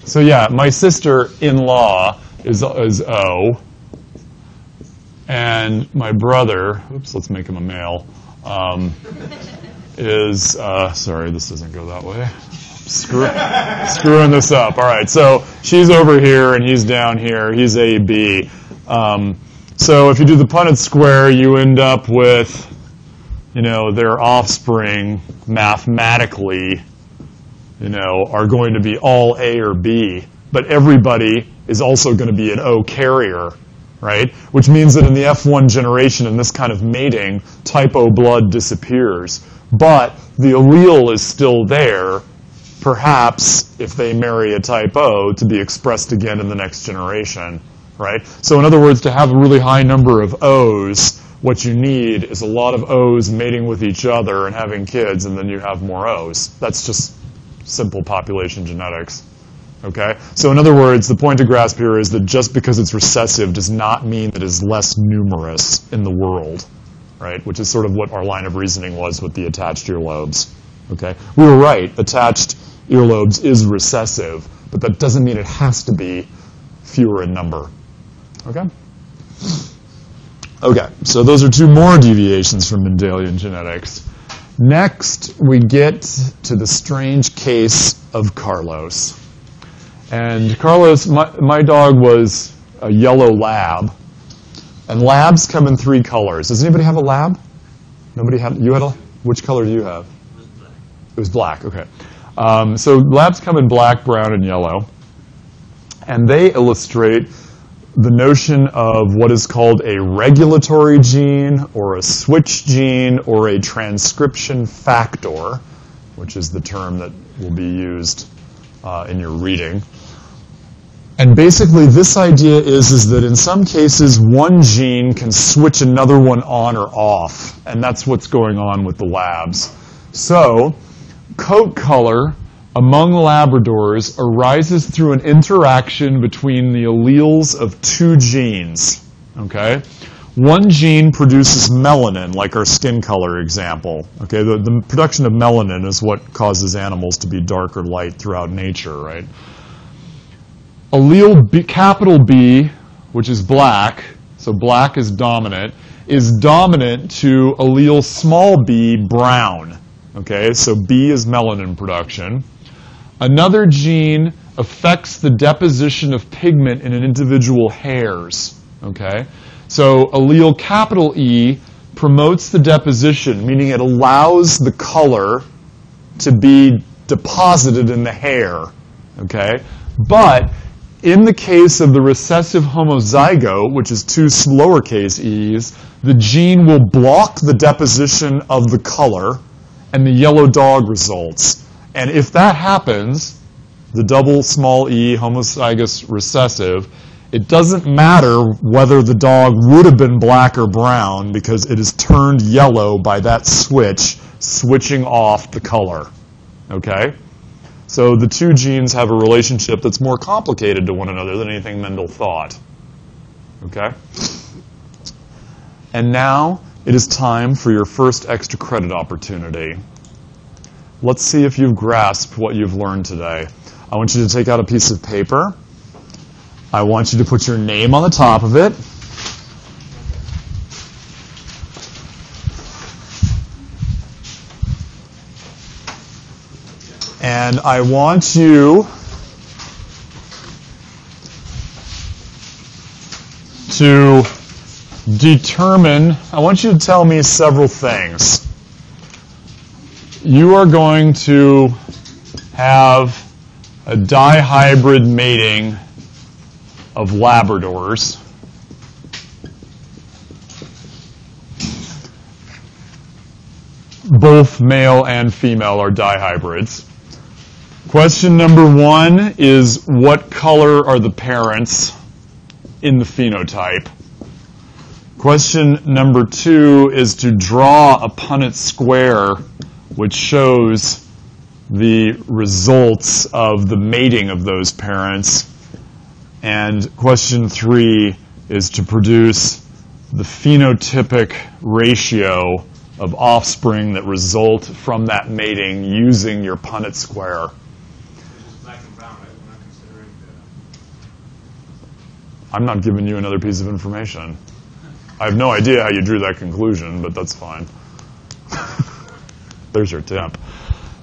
So yeah, my sister-in-law is O. And my brother, oops, let's make him a male, is, sorry, this doesn't go that way. Screwing this up. All right, so she's over here and he's down here. He's AB. So if you do the Punnett square, you end up with, their offspring mathematically, are going to be all A or B. But everybody is also going to be an O carrier, right? Which means that in the F1 generation, in this kind of mating, type O blood disappears. But the allele is still there, perhaps, if they marry a type O, to be expressed again in the next generation, right? So in other words, to have a really high number of O's, what you need is a lot of O's mating with each other and having kids, and then you have more O's. That's just simple population genetics. Okay? So in other words, the point to grasp here is that just because it's recessive does not mean that it is less numerous in the world, right? Which is sort of what our line of reasoning was with the attached earlobes. Okay? We were right. Attached earlobes is recessive, but that doesn't mean it has to be fewer in number. Okay? Okay, so those are two more deviations from Mendelian genetics. Next, we get to the strange case of Carlos. And Carlos, my dog was a yellow lab. And labs come in 3 colors. Does anybody have a lab? Nobody had? You had a? Which color do you have? It was black. It was black, okay. So labs come in black, brown, and yellow. And they illustrate the notion of what is called a regulatory gene, or a switch gene, or a transcription factor, which is the term that will be used in your reading. And basically, this idea is that in some cases, one gene can switch another one on or off. And that's what's going on with the labs. So, coat color among Labradors arises through an interaction between the alleles of 2 genes. Okay? One gene produces melanin, like our skin color example. Okay? The production of melanin is what causes animals to be dark or light throughout nature, right? Allele B, capital B, which is black, so black is dominant to allele small b, brown. Okay, so B is melanin production. Another gene affects the deposition of pigment in an individual hairs. Okay, so allele capital E promotes the deposition, meaning it allows the color to be deposited in the hair. Okay, but in the case of the recessive homozygote, which is 2 lowercase e's, the gene will block the deposition of the color, and the yellow dog results. And if that happens, the double small e homozygous recessive, it doesn't matter whether the dog would have been black or brown because it is turned yellow by that switch, switching off the color. Okay? So the 2 genes have a relationship that's more complicated to one another than anything Mendel thought. Okay? And now it is time for your first extra credit opportunity. Let's see if you've grasped what you've learned today. I want you to take out a piece of paper. I want you to put your name on the top of it. And I want you to determine, I want you to tell me several things. You are going to have a dihybrid mating of Labradors. Both male and female are dihybrids. Question number 1 is, what color are the parents in the phenotype? Question number 2 is to draw a Punnett square which shows the results of the mating of those parents. And question 3 is to produce the phenotypic ratio of offspring that result from that mating using your Punnett square. Black and brown, right? We're not considering the... I'm not giving you another piece of information. I have no idea how you drew that conclusion, but that's fine. There's your tip.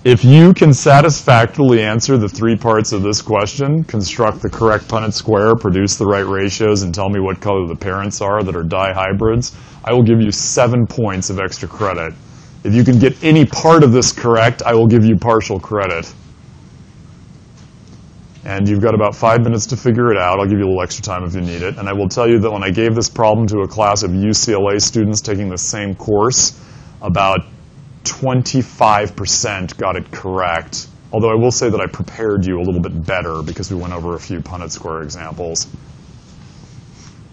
If you can satisfactorily answer the 3 parts of this question, construct the correct Punnett square, produce the right ratios, and tell me what color the parents are that are dihybrids, I will give you 7 points of extra credit. If you can get any part of this correct, I will give you partial credit. And you've got about 5 minutes to figure it out. I'll give you a little extra time if you need it. And I will tell you that when I gave this problem to a class of UCLA students taking the same course, about 25% got it correct. Although I will say that I prepared you a little bit better because we went over a few Punnett square examples.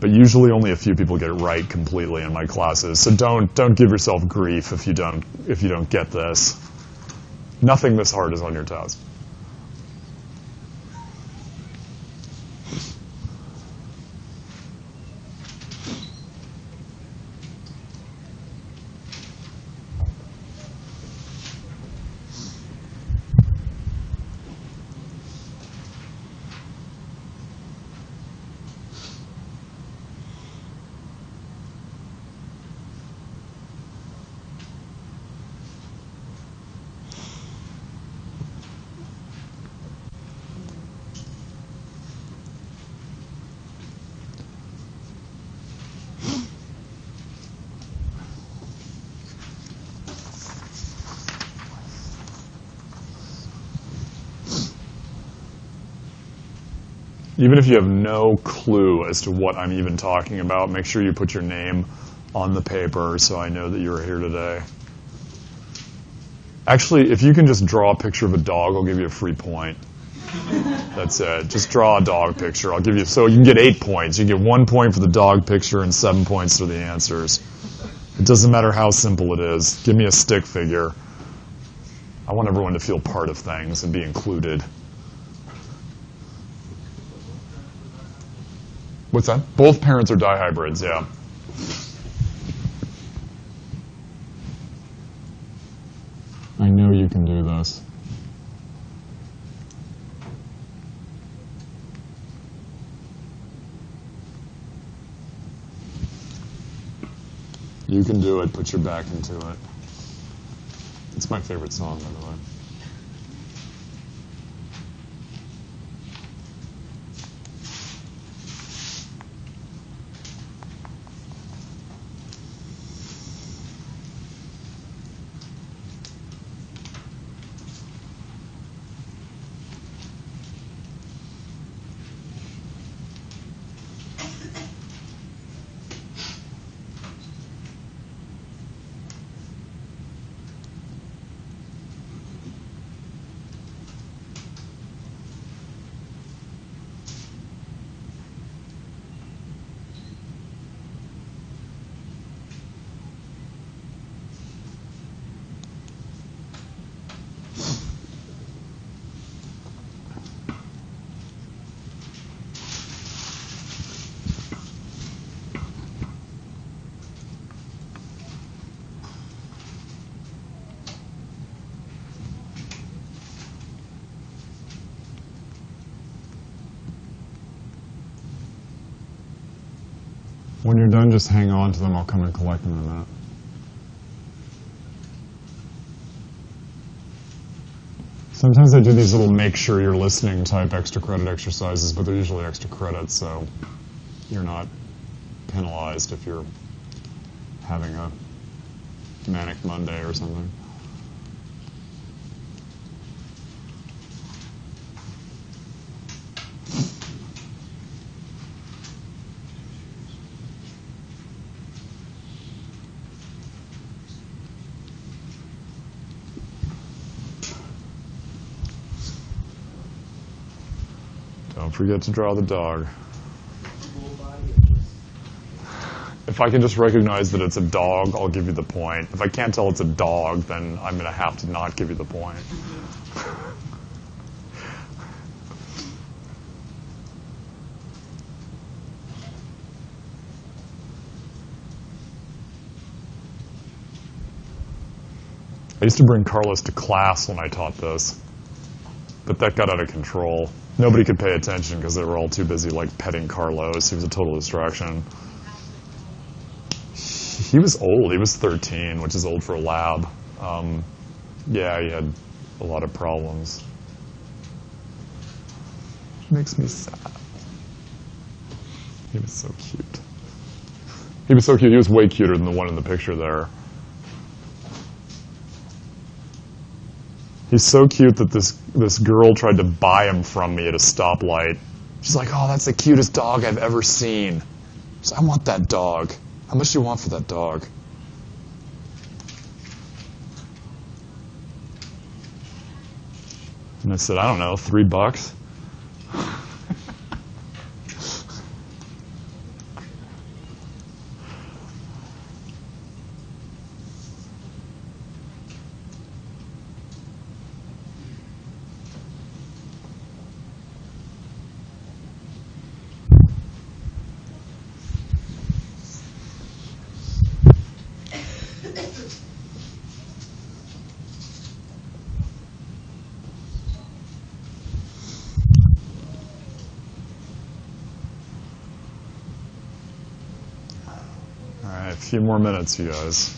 But usually only a few people get it right completely in my classes. So don't give yourself grief if you don't get this. Nothing this hard is on your test. Even if you have no clue as to what I'm even talking about, make sure you put your name on the paper so I know that you're here today. Actually, if you can just draw a picture of a dog, I'll give you a free point. That's it. Just draw a dog picture. I'll give you, so you can get 8 points. You get 1 point for the dog picture and 7 points for the answers. It doesn't matter how simple it is. Give me a stick figure. I want everyone to feel part of things and be included. What's that? Both parents are dihybrids, yeah. I know you can do this. You can do it. Put your back into it. It's my favorite song, by the way. When you're done, just hang on to them. I'll come and collect them in a minute. Sometimes I do these little make sure you're listening type extra credit exercises, but they're usually extra credit, so you're not penalized if you're having a manic Monday or something. Don't forget to draw the dog. If if I can just recognize that it's a dog, I'll give you the point. If I can't tell it's a dog, then I'm going to have to not give you the point. I used to bring Carlos to class when I taught this, but that got out of control. Nobody could pay attention because they were all too busy like petting Carlos. He was a total distraction. He was old. He was 13, which is old for a lab. Yeah, he had a lot of problems. Makes me sad. He was so cute. He was so cute. He was way cuter than the one in the picture there. He's so cute that this girl tried to buy him from me at a stoplight. She's like, oh, that's the cutest dog I've ever seen. She's like, I want that dog. How much do you want for that dog? And I said, I don't know, $3. A few more minutes, you guys.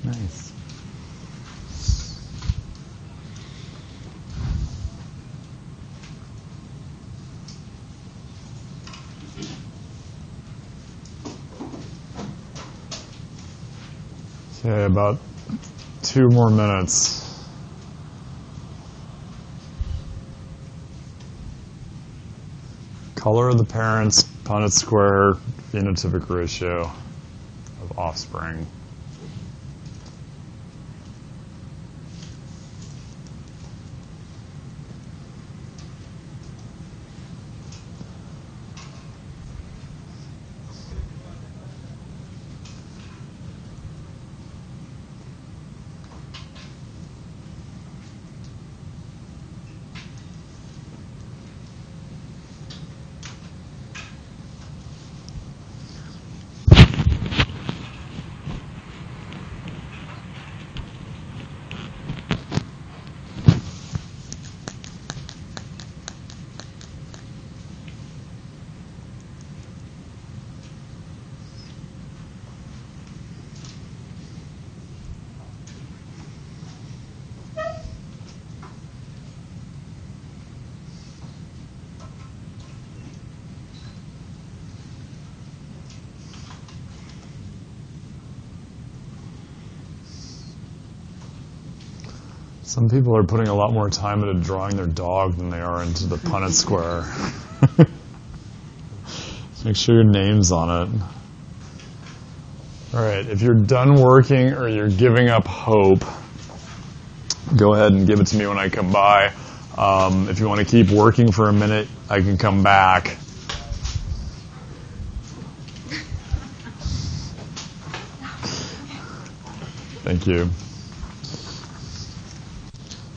Nice. Okay, about 2 more minutes. Color of the parents, Punnett square, phenotypic ratio of offspring. Some people are putting a lot more time into drawing their dog than they are into the Punnett square. Make sure your name's on it. All right, if you're done working or you're giving up hope, go ahead and give it to me when I come by. If you want to keep working for a minute, I can come back. Thank you.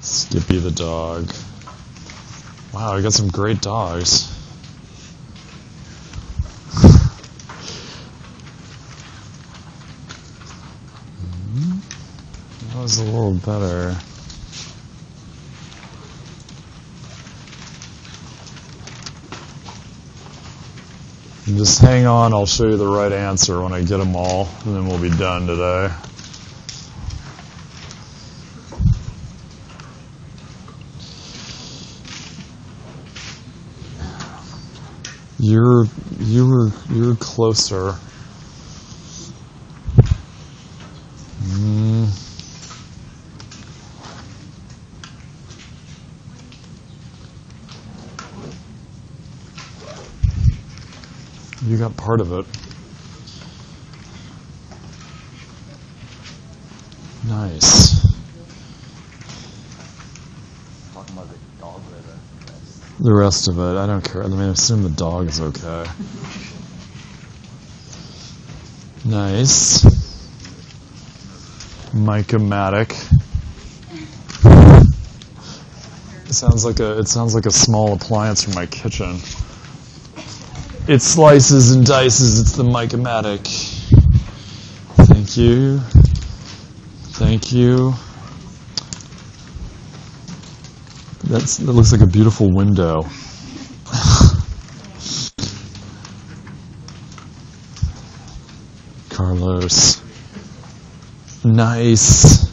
Skippy the dog. Wow, I got some great dogs. That was a little better. And just hang on, I'll show you the right answer when I get them all, and then we'll be done today. You're closer. You got part of it. Nice. Talking about the dog or The rest of it, I don't care. I mean, I assume the dog is okay. Nice. Mycomatic. It sounds like a small appliance from my kitchen. It slices and dices. It's the Mycomatic. Thank you. Thank you. That looks like a beautiful window. Carlos. Nice.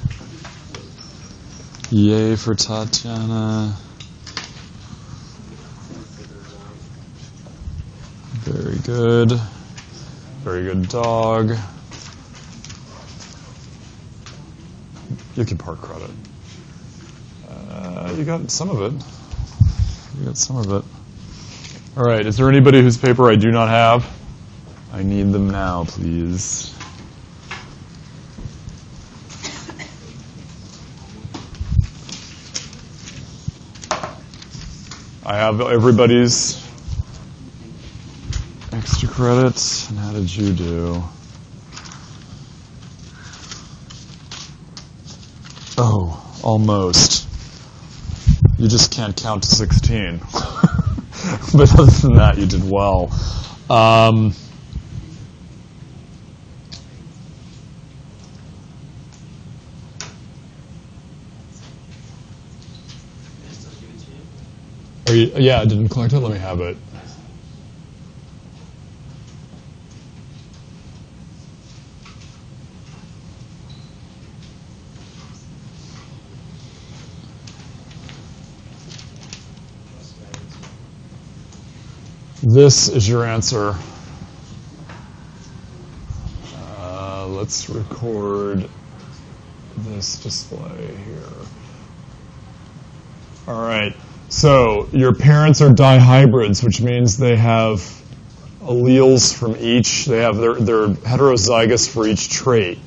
Yay for Tatiana. Very good. Very good dog. You can park credit. You got some of it. You got some of it. All right, is there anybody whose paper I do not have? I need them now, please. I have everybody's extra credits. And how did you do? Oh, almost. You just can't count to 16. But other than that, you did well. Yeah, I didn't collect it. Let me have it. This is your answer. Let's record this display here. All right. So your parents are dihybrids, which means they have alleles from each. They're heterozygous for each trait,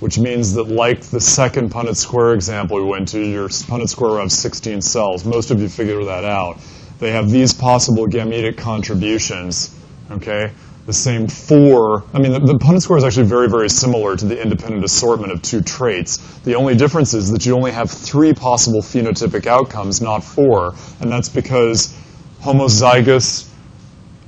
which means that, like the second Punnett square example we went to, your Punnett square will have 16 cells. Most of you figured that out. They have these possible gametic contributions, okay? The same four. I mean, the Punnett square is actually very, very similar to the independent assortment of two traits. The only difference is that you only have 3 possible phenotypic outcomes, not 4. And that's because homozygous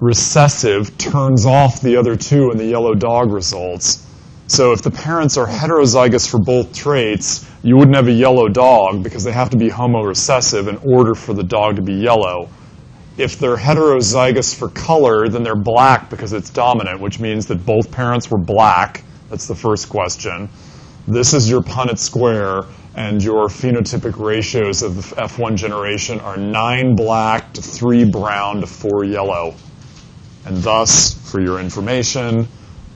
recessive turns off the other 2 in the yellow dog results. So if the parents are heterozygous for both traits, you wouldn't have a yellow dog because they have to be homorecessive in order for the dog to be yellow. If they're heterozygous for color, then they're black because it's dominant, which means that both parents were black. That's the first question. This is your Punnett square, and your phenotypic ratios of the F1 generation are 9 black to 3 brown to 4 yellow. And thus, for your information,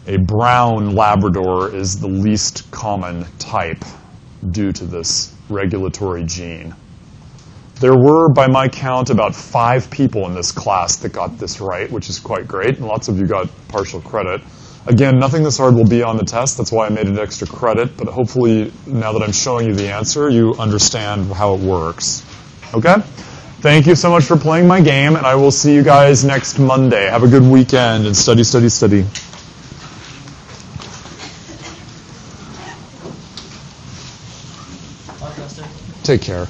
a brown Labrador is the least common type due to this regulatory gene. There were, by my count, about 5 people in this class that got this right, which is quite great, and lots of you got partial credit. Again, nothing this hard will be on the test. That's why I made it extra credit, but hopefully now that I'm showing you the answer, you understand how it works. Okay? Thank you so much for playing my game, and I will see you guys next Monday. Have a good weekend, and study, study, study. Take care.